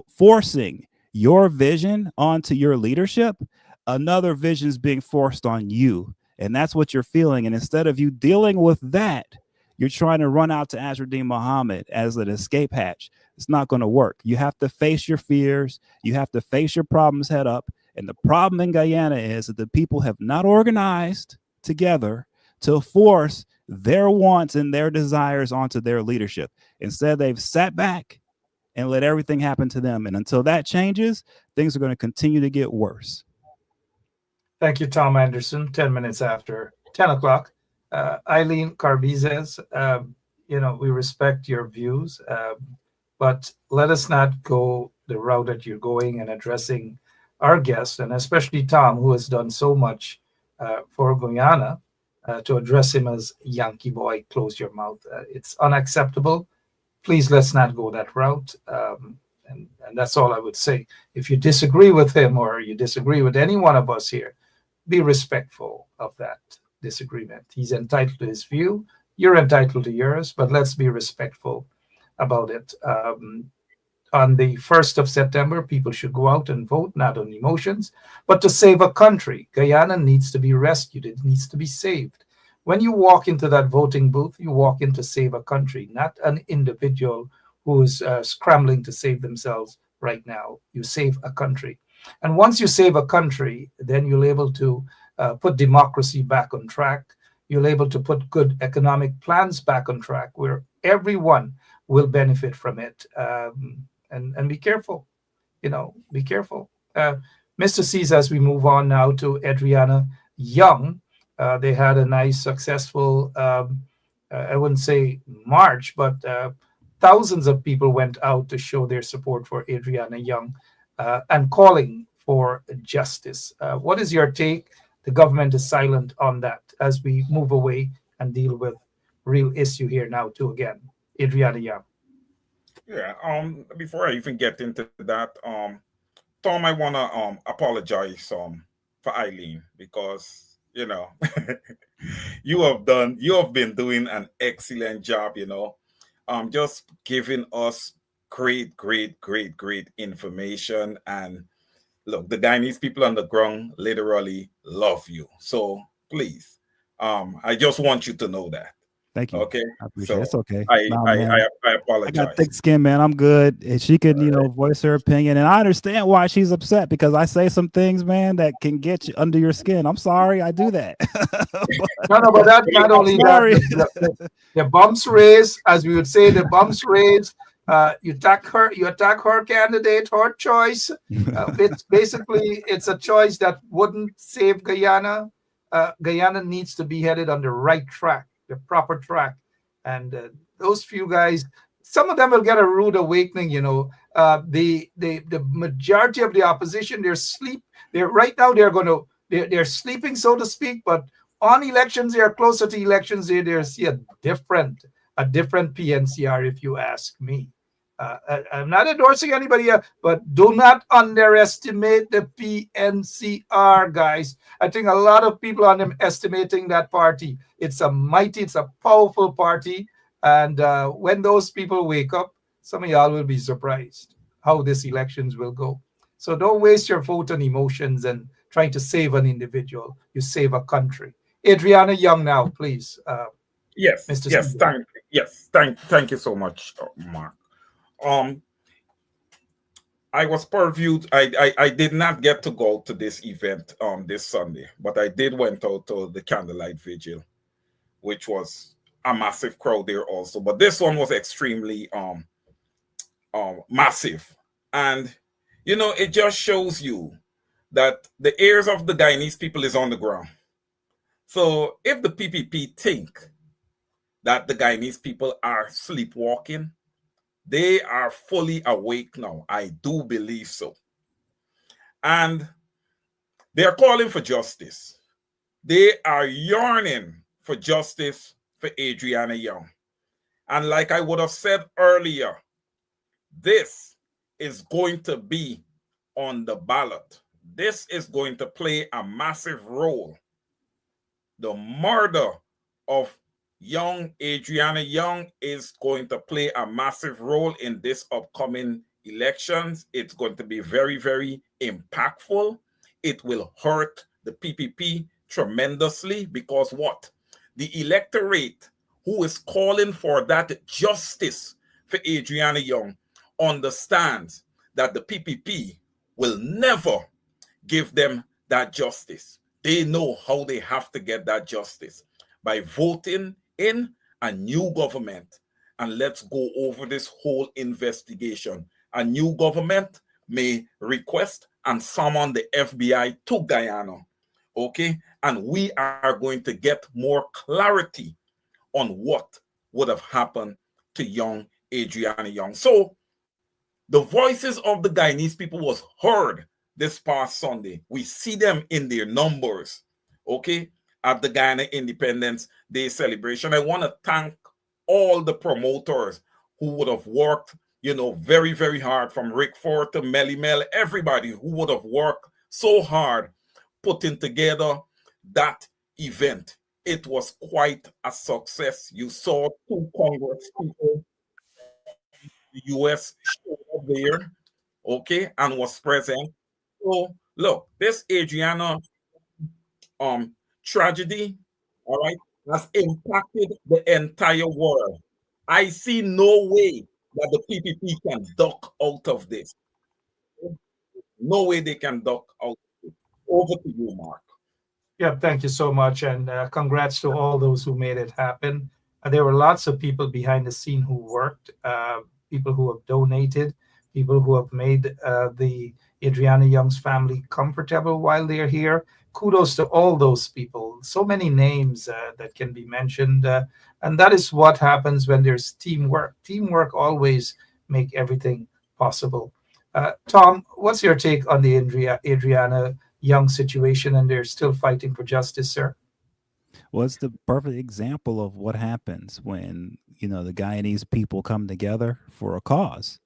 forcing your vision onto your leadership, another vision is being forced on you, and that's what you're feeling. And instead of you dealing with that, you're trying to run out to Azruddin Muhammad as an escape hatch. It's not going to work. You have to face your fears. You have to face your problems head up. And the problem in Guyana is that the people have not organized together to force their wants and their desires onto their leadership. Instead, they've sat back and let everything happen to them. And until that changes, things are going to continue to get worse. Thank you, Tom Anderson. 10 minutes after 10 o'clock. Eileen Carbizes, we respect your views, but let us not go the route that you're going and addressing our guest, and especially Tom, who has done so much for Guyana, to address him as Yankee boy, close your mouth. It's unacceptable. Please, let's not go that route. And And that's all I would say. If you disagree with him or you disagree with any one of us here, be respectful of that disagreement. He's entitled to his view. You're entitled to yours, but let's be respectful about it. On the 1st of September, people should go out and vote, not on emotions, but to save a country. Guyana needs to be rescued, it needs to be saved. When you walk into that voting booth, you walk in to save a country, not an individual who's scrambling to save themselves right now. You save a country. And once you save a country, then you're able to put democracy back on track. You're able to put good economic plans back on track where everyone will benefit from it. And be careful, be careful. Mr. C's, as we move on now to Adriana Young, they had a nice, successful, I wouldn't say march, but thousands of people went out to show their support for Adriana Young and calling for justice. What is your take? The government is silent on that as we move away and deal with real issue here now too again. Adriana Young. Yeah. Before I even get into that, Tom, I wanna apologize for Eileen because you have been doing an excellent job. Just giving us great information. And look, the Guyanese people on the ground literally love you. So please, I just want you to know that. Thank you. Okay. I appreciate it. It's So okay. I Nah, I man. I, I I got apologize. thick skin, man. I'm good. And she could, voice her opinion. And I understand why she's upset because I say some things, man, that can get you under your skin. I'm sorry I do that. No, but that not I'm only sorry. that, the bumps raised, as we would say, the bumps raised. You attack her candidate, her choice. It's a choice that wouldn't save Guyana. Guyana needs to be headed on the right track, the proper track. And those few guys, some of them will get a rude awakening. The majority of the opposition, They're right now. They're sleeping, so to speak. But on elections, they are closer to elections. They see a different PNCR, if you ask me. I'm not endorsing anybody, but do not underestimate the PNCR, guys. I think a lot of people are underestimating that party. It's a powerful party. And when those people wake up, some of y'all will be surprised how these elections will go. So don't waste your vote on emotions and trying to save an individual. You save a country. Adriana Young now, please. Mr. Stephen. Thank you so much, Mark. I was purviewed. I did not get to go to this event this Sunday, but I did went out to the candlelight vigil, which was a massive crowd there also. But this one was extremely massive, and it just shows you that the ears of the Guyanese people is on the ground. So if the PPP think that the Guyanese people are sleepwalking, they are fully awake now. I do believe so. And they are calling for justice. They are yearning for justice for Adriana Young. And like I would have said earlier, this is going to be on the ballot. This is going to play a massive role. The murder of young Adriana Young is going to play a massive role in this upcoming elections. It's going to be very, very impactful. It will hurt the PPP tremendously because what? The electorate who is calling for that justice for Adriana Young understands that the PPP will never give them that justice. They know how they have to get that justice by voting in a new government. And let's go over this whole investigation. A new government may request and summon the FBI to Guyana. Okay? And we are going to get more clarity on what would have happened to young Adriana Young. So the voices of the Guyanese people was heard this past Sunday. We see them in their numbers, okay, at the Guyana Independence Day celebration. I want to thank all the promoters who would have worked, very, very hard, from Rick Ford to Melly Mel, everybody who would have worked so hard putting together that event. It was quite a success. You saw two Congress people, the US showed up there, okay, and was present. So look, this Adriana tragedy, all right, has impacted the entire world. I see no way that the PPP can duck out of this. No way they can duck out. Over to you, Mark. Yeah, thank you so much, and congrats to all those who made it happen. There were lots of people behind the scene who worked, people who have donated, people who have made the Adriana Young's family comfortable while they're here. Kudos to all those people. So many names that can be mentioned, and that is what happens when there's teamwork. Teamwork always make everything possible. Tom, what's your take on the Adriana Young situation, and they're still fighting for justice, sir? Well, it's the perfect example of what happens when, the Guyanese people come together for a cause.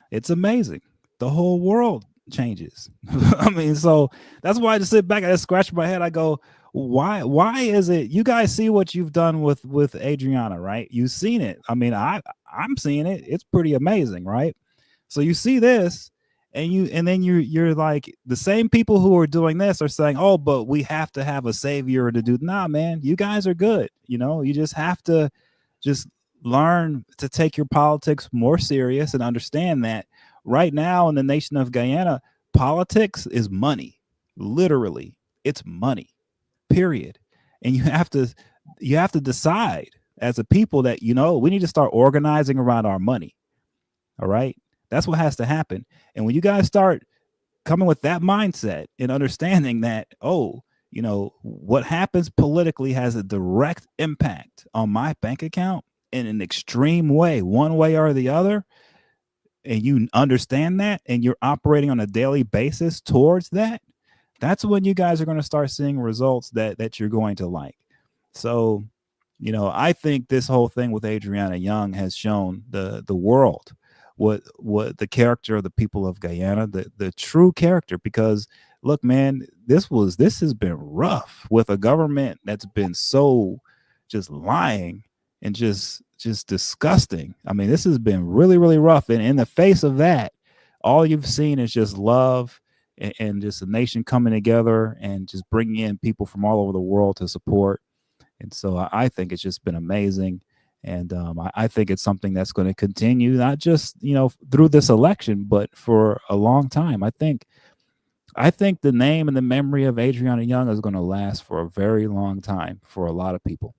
It's amazing. The whole world changes. I mean, so that's why I just sit back and I scratch my head. I go, why is it you guys see what you've done with Adriana, right? You've seen it. I mean, I'm seeing it. It's pretty amazing, right? So you see this, and then you're like, the same people who are doing this are saying, oh, but we have to have a savior to do. Nah, man, you guys are good. You just have to just learn to take your politics more serious and understand that right now in the nation of Guyana, politics is money. Literally, it's money. Period. And you have to decide as a people that we need to start organizing around our money. All right. That's what has to happen. And when you guys start coming with that mindset and understanding that, oh, what happens politically has a direct impact on my bank account in an extreme way, one way or the other, and you understand that and you're operating on a daily basis towards that, that's when you guys are going to start seeing results that you're going to like. So, I think this whole thing with Adriana Young has shown the world what the character of the people of Guyana, the true character. Because look, man, this has been rough with a government that's been so just lying and just disgusting. I mean, this has been really, really rough. And in the face of that, all you've seen is just love and just a nation coming together and just bringing in people from all over the world to support. And so I think it's just been amazing. And I think it's something that's going to continue, not just, through this election, but for a long time. I think the name and the memory of Adriana Young is going to last for a very long time for a lot of people.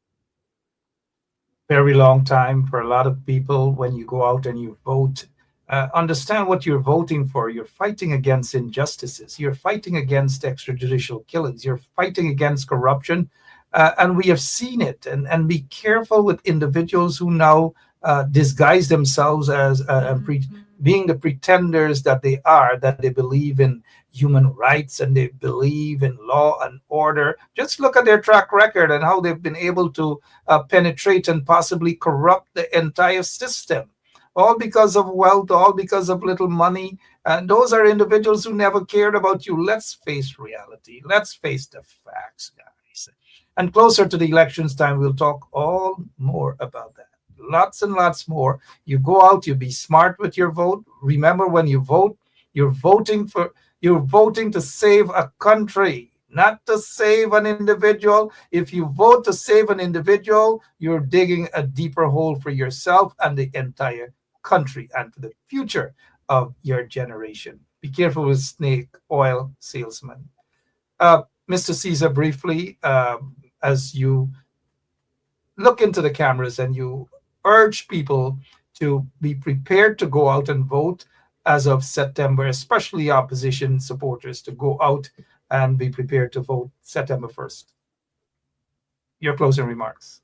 Very long time for a lot of people. When you go out and you vote, understand what you're voting for. You're fighting against injustices, you're fighting against extrajudicial killings, you're fighting against corruption. And we have seen it. And be careful with individuals who now disguise themselves as being the pretenders that they are, that they believe in human rights and they believe in law and order. Just look at their track record and how they've been able to penetrate and possibly corrupt the entire system. All because of wealth, all because of little money. And those are individuals who never cared about you. Let's face reality. Let's face the facts, guys. And closer to the elections time, we'll talk all more about that. Lots and lots more. You go out, you be smart with your vote. Remember, when you vote, you're voting to save a country, not to save an individual. If you vote to save an individual, you're digging a deeper hole for yourself and the entire country and for the future of your generation. Be careful with snake oil salesmen. Mr. Caesar, briefly, as you look into the cameras and you urge people to be prepared to go out and vote as of September, especially opposition supporters, to go out and be prepared to vote September 1st. Your closing remarks.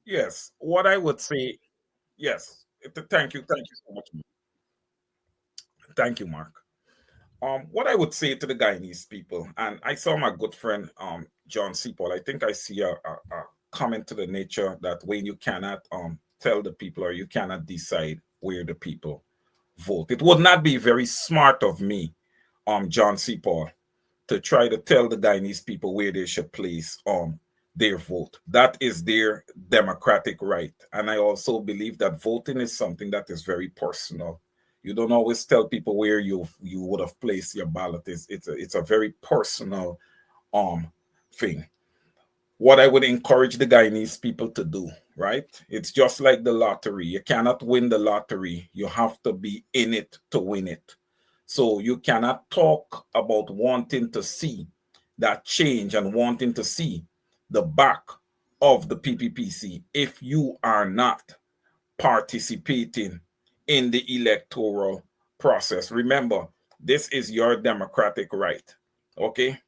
Yes, what I would say, yes, thank you so much. Thank you, Mark. What I would say to the Guyanese people, and I saw my good friend John Seapol. I think I see a comment to the nature that when you cannot tell the people or you cannot decide where the people vote. It would not be very smart of me, John C. Paul, to try to tell the Guyanese people where they should place their vote. That is their democratic right. And I also believe that voting is something that is very personal. You don't always tell people where you would have placed your ballot. It's a very personal um thing. What I would encourage the Guyanese people to do, right? It's just like the lottery. You cannot win the lottery. You have to be in it to win it. So you cannot talk about wanting to see that change and wanting to see the back of the PPPC if you are not participating in the electoral process. Remember, this is your democratic right. Okay?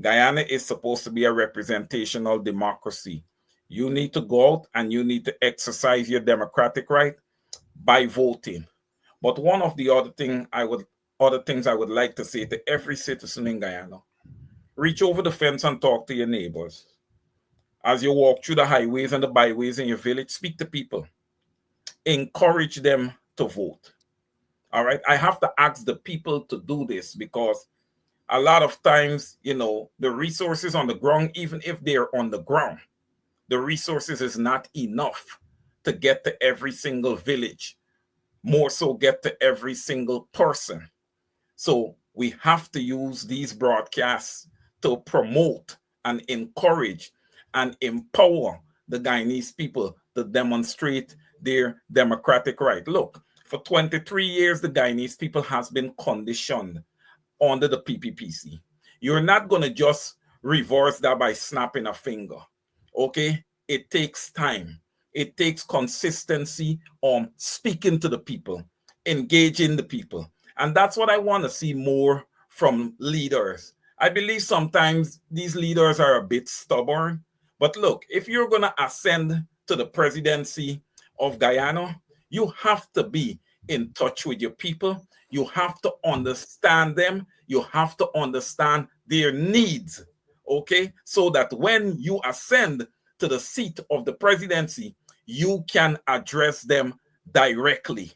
Guyana is supposed to be a representational democracy. You need to go out and you need to exercise your democratic right by voting. But one of the other things I would like to say to every citizen in Guyana, reach over the fence and talk to your neighbors. As you walk through the highways and the byways in your village, speak to people. Encourage them to vote. All right. I have to ask the people to do this because a lot of times, the resources on the ground, even if they're on the ground, the resources is not enough to get to every single village, more so get to every single person. So we have to use these broadcasts to promote and encourage and empower the Guyanese people to demonstrate their democratic right. Look, for 23 years, the Guyanese people has been conditioned under the PPPC. You're not going to just reverse that by snapping a finger. Okay? It takes time. It takes consistency on speaking to the people, engaging the people. And that's what I want to see more from leaders. I believe sometimes these leaders are a bit stubborn. But look, if you're going to ascend to the presidency of Guyana, you have to be in touch with your people. You have to understand them. You have to understand their needs, okay? So that when you ascend to the seat of the presidency, you can address them directly,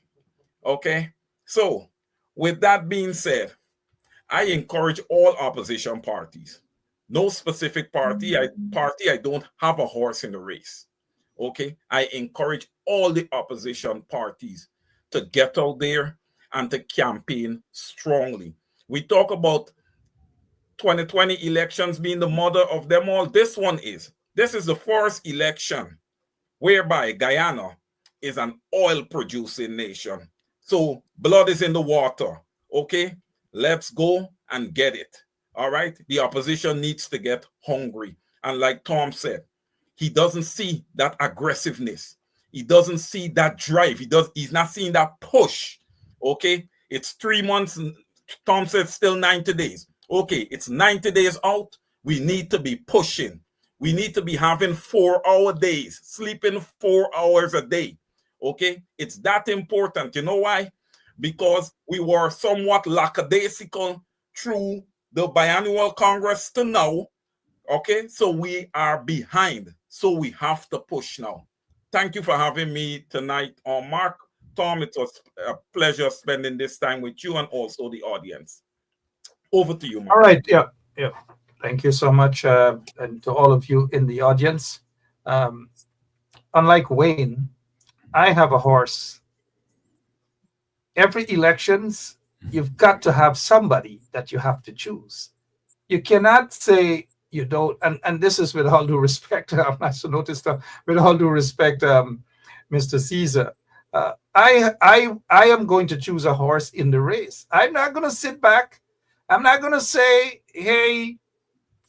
okay? So, with that being said, I encourage all opposition parties. No specific party. I don't have a horse in the race. Okay. I encourage all the opposition parties to get out there and to campaign strongly. We talk about 2020 elections being the mother of them all. This is the first election whereby Guyana is an oil producing nation. So blood is in the water. Okay, let's go and get it. All right, the opposition needs to get hungry. And like Tom said, he doesn't see that aggressiveness. He doesn't see that drive. He's not seeing that push. Okay, it's 3 months. Tom said still 90 days. Okay, it's 90 days out. We need to be pushing. We need to be having 4-hour days, sleeping 4 hours a day. Okay, it's that important. You know why? Because we were somewhat lackadaisical through the biannual Congress to now. Okay, so we are behind. So we have to push now. Thank you for having me tonight on Mark. Tom, it was a pleasure spending this time with you and also the audience. Over to you, All Mark. right. Yeah. Yeah. Thank you so much. And to all of you in the audience. Um, Unlike Wayne, I have a horse. Every elections, you've got to have somebody that you have to choose. You cannot say you don't, and this is with all due respect, I so noticed with all due respect, Mr. Caesar. I am going to choose a horse in the race. I'm not going to sit back. I'm not going to say, hey,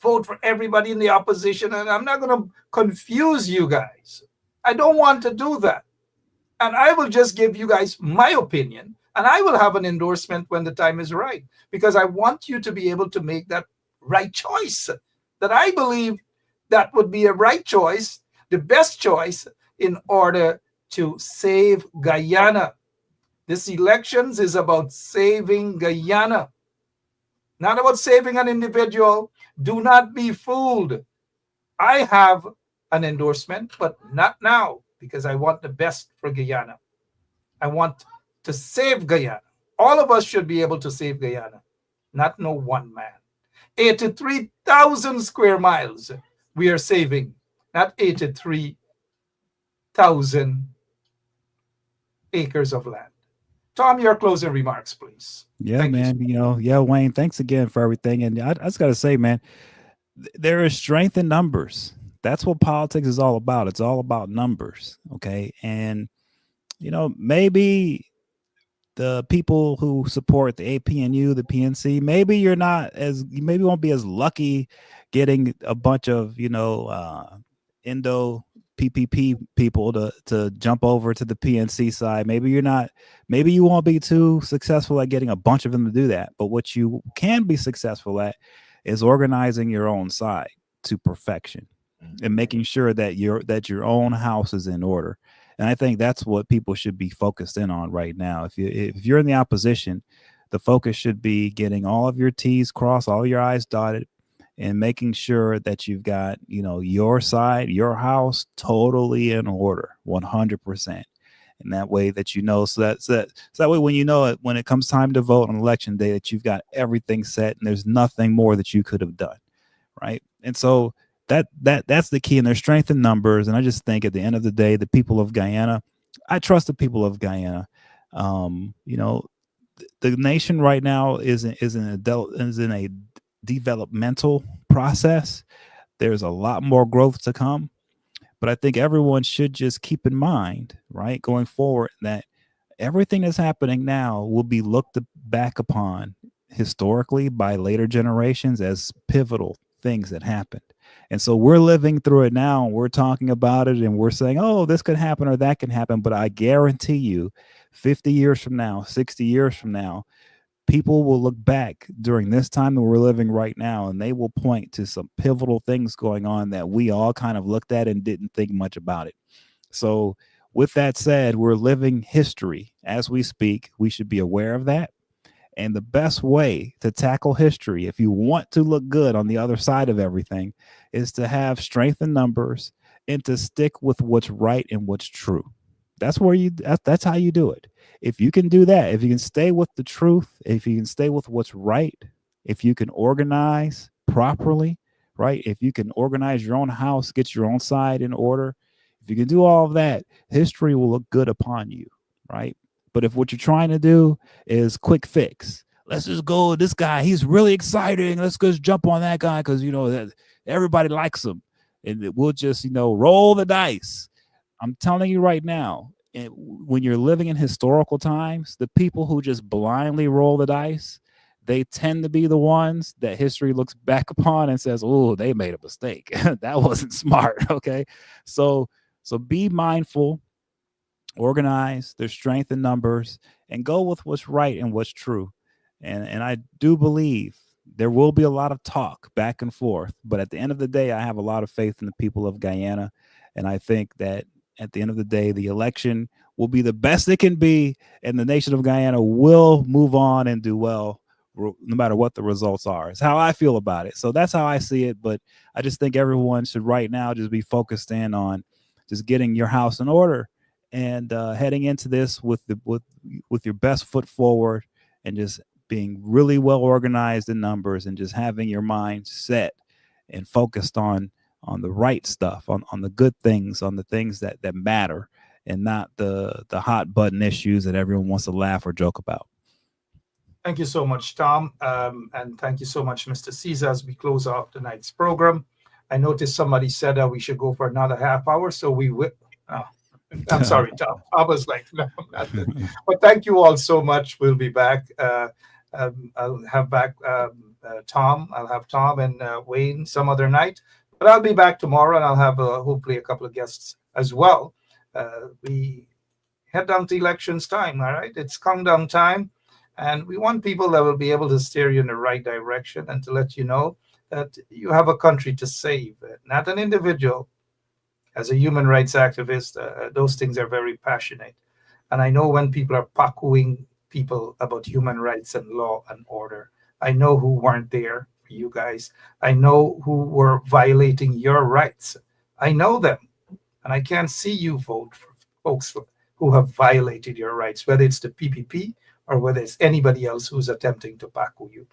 vote for everybody in the opposition, and I'm not going to confuse you guys. I don't want to do that. And I will just give you guys my opinion, and I will have an endorsement when the time is right, because I want you to be able to make that right choice that I believe that would be a right choice, the best choice in order to save Guyana. This elections is about saving Guyana, not about saving an individual. Do not be fooled. I have an endorsement, but not now, because I want the best for Guyana. I want to save Guyana. All of us should be able to save Guyana, not no one man. 83,000 square miles we are saving, not 83,000 acres of land. Tom, your closing remarks, please. Yeah, Thank you. man. Yeah, Wayne, thanks again for everything. And I just got to say, man, there is strength in numbers. That's what politics is all about. It's all about numbers. Okay. And, maybe the people who support the APNU, the PNC, maybe you maybe won't be as lucky getting a bunch of, Indo PPP people to jump over to the PNC side. Maybe you won't be too successful at getting a bunch of them to do that. But what you can be successful at is organizing your own side to perfection and making sure that your own house is in order. And I think that's what people should be focused in on right now. If you're in the opposition, the focus should be getting all of your T's crossed, all your I's dotted, and making sure that you've got, your side, your house totally in order, 100%. And that way that so that way when when it comes time to vote on election day, that you've got everything set and there's nothing more that you could have done, right? And so that's the key, and there's strength in numbers. And I just think at the end of the day, the people of Guyana, I trust the people of Guyana. The nation right now is in a developmental process. There's a lot more growth to come, but I think everyone should just keep in mind, right, going forward, that everything that's happening now will be looked back upon historically by later generations as pivotal things that happened. And so we're living through it now, and we're talking about it, and we're saying, oh, this could happen or that can happen. But I guarantee you, 50 years from now, 60 years from now, people will look back during this time that we're living right now, and they will point to some pivotal things going on that we all kind of looked at and didn't think much about it. So with that said, we're living history as we speak. We should be aware of that. And the best way to tackle history, if you want to look good on the other side of everything, is to have strength in numbers and to stick with what's right and what's true. That's how you do it. If you can do that, if you can stay with the truth, if you can stay with what's right, if you can organize properly, right? If you can organize your own house, get your own side in order, if you can do all of that, history will look good upon you, right? But if what you're trying to do is quick fix, let's just go. This guy, he's really exciting. Let's just jump on that guy because that everybody likes him, and we'll just roll the dice. I'm telling you right now, when you're living in historical times, the people who just blindly roll the dice, they tend to be the ones that history looks back upon and says, "Oh, they made a mistake. That wasn't smart." Okay, so be mindful. Organize, there's strength in numbers, and go with what's right and what's true. And I do believe there will be a lot of talk back and forth, but at the end of the day, I have a lot of faith in the people of Guyana, and I think that at the end of the day, the election will be the best it can be, and the nation of Guyana will move on and do well, no matter what the results are. It's how I feel about it. So that's how I see it. But I just think everyone should right now just be focused in on just getting your house in order and heading into this with your best foot forward, and just being really well organized in numbers, and just having your mind set and focused on the right stuff, on the good things, on the things that matter, and not the hot button issues that everyone wants to laugh or joke about. Thank you so much, Tom. And thank you so much, Mr. Caesar, as we close off tonight's program. I noticed somebody said that we should go for another half hour, so we will. Oh, I'm sorry, Tom. I was like, no, not that. But thank you all so much. We'll be back. I'll have back Tom. I'll have Tom and Wayne some other night. But I'll be back tomorrow, and I'll have hopefully a couple of guests as well. We head down to elections time, all right? It's countdown time, and we want people that will be able to steer you in the right direction and to let you know that you have a country to save, not an individual. As a human rights activist, those things are very passionate. And I know when people are packing people about human rights and law and order, I know who weren't there for you guys. I know who were violating your rights. I know them. And I can't see you vote for folks who have violated your rights, whether it's the PPP or whether it's anybody else who's attempting to backoo you.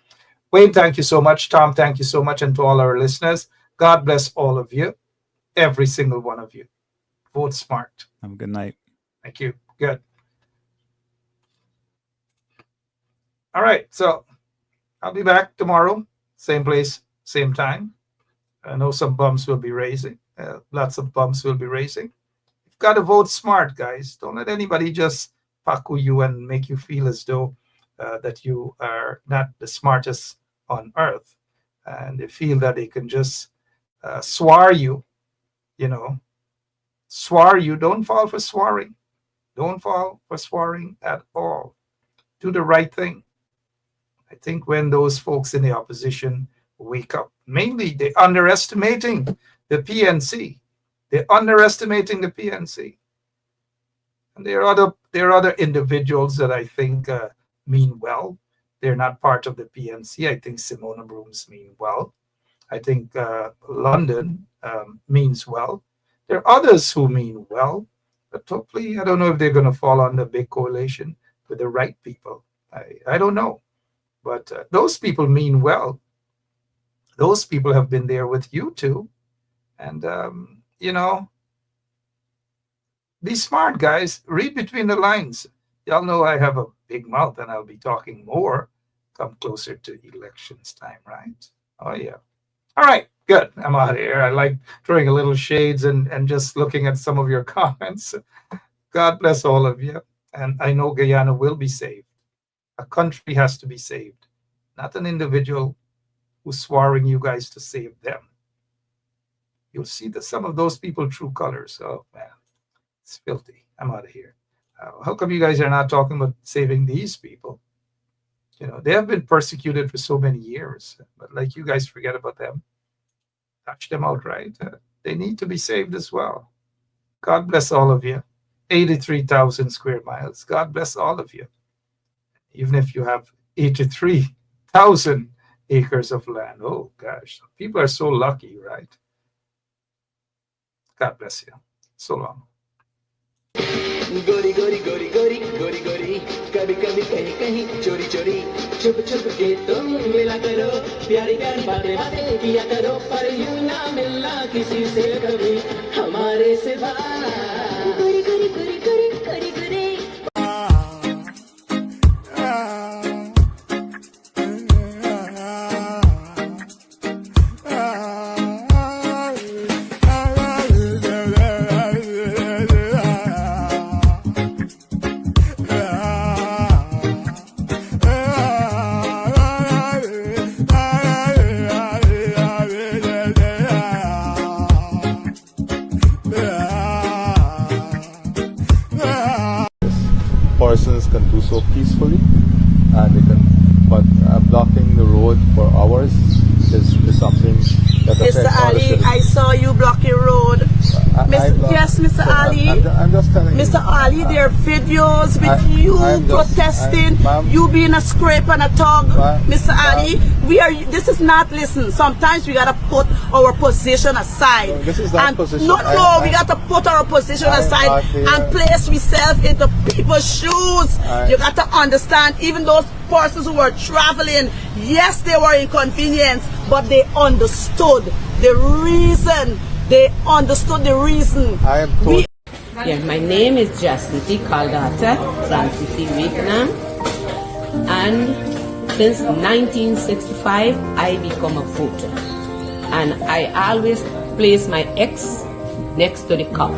Wayne, thank you so much. Tom, thank you so much. And to all our listeners, God bless all of you, every single one of you. Vote smart. Have a good night. Thank you. Good. All right. So I'll be back tomorrow, same place, same time. I know some bumps will be raising. Lots of bumps will be raising. You've got to vote smart, guys. Don't let anybody just paku you and make you feel as though that you are not the smartest on earth. And they feel that they can just swar you, swar you. Don't fall for swearing. Don't fall for swearing at all. Do the right thing. I think when those folks in the opposition wake up, mainly they're underestimating the PNC. They're underestimating the PNC. And there are other individuals that I think mean well. They're not part of the PNC. I think Simona Brooms mean well. I think London means well. There are others who mean well, but hopefully, I don't know if they're going to fall on the big coalition with the right people. I don't know. But those people mean well. Those people have been there with you too. And, be smart, guys. Read between the lines. Y'all know I have a big mouth and I'll be talking more come closer to elections time, right? Oh, yeah. All right, good. I'm out of here. I like throwing a little shades and just looking at some of your comments. God bless all of you. And I know Guyana will be saved. A country has to be saved, not an individual who's swearing you guys to save them. You'll see that some of those people true colors. Oh, man, it's filthy. I'm out of here. How come you guys are not talking about saving these people? They have been persecuted for so many years, but like you guys forget about them. Touch them out, right? They need to be saved as well. God bless all of you. 83,000 square miles. God bless all of you. Even if you have 83,000 acres of land. Oh, gosh. People are so lucky, right? God bless you. So long. गोरी गोरी गोरी गोरी गोरी गोरी कभी कभी कहीं कहीं चोरी चोरी छुप छुप के तुम मिला करो प्यारी प्यारी बातें बातें किया करो पर यूं ना मिलना किसी से कभी हमारे सिवा गोरी गोरी गोरी गोरी गोरी गोरी Persons can do so peacefully, and they can, but blocking the road for hours is something that affects Mr. all the Ali, citizens. I saw you blocking road. Yes, Mr. Ali. I'm just telling you. Mr. Ali, there are videos with I'm just- protesting, ma'am. you being a scrape and a tug. Mr. Ma'am. Ali, this is not, listen, sometimes we gotta put our position aside. No, this is not and position. we gotta put our position I'm aside not here. and place ourselves into people's shoes. I- You got to understand, even those persons who were traveling, yes, they were inconvenienced, but they understood the reason. They understood the reason. I am told. Yeah, my name is Jacinty Caldata Francis Vietnam, and since 1965 I become a voter, and I always place my ex next to the cup,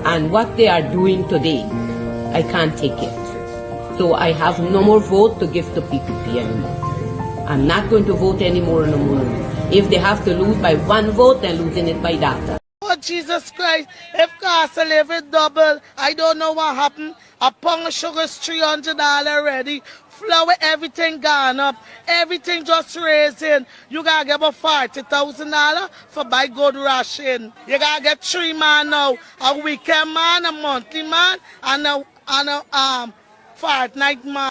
and what they are doing today, I can't take it. So I have no more vote to give to PPP anymore. I'm not going to vote anymore no more. If they have to lose by one vote, then losing it by data. Oh, Jesus Christ, if cost of living double, I don't know what happened. A pound of sugar is $300 already. Flour, everything gone up. Everything just raising. You gotta get about $40,000 for buy good ration. You gotta get 3 man now. A weekend man, a monthly man, and a fortnight man.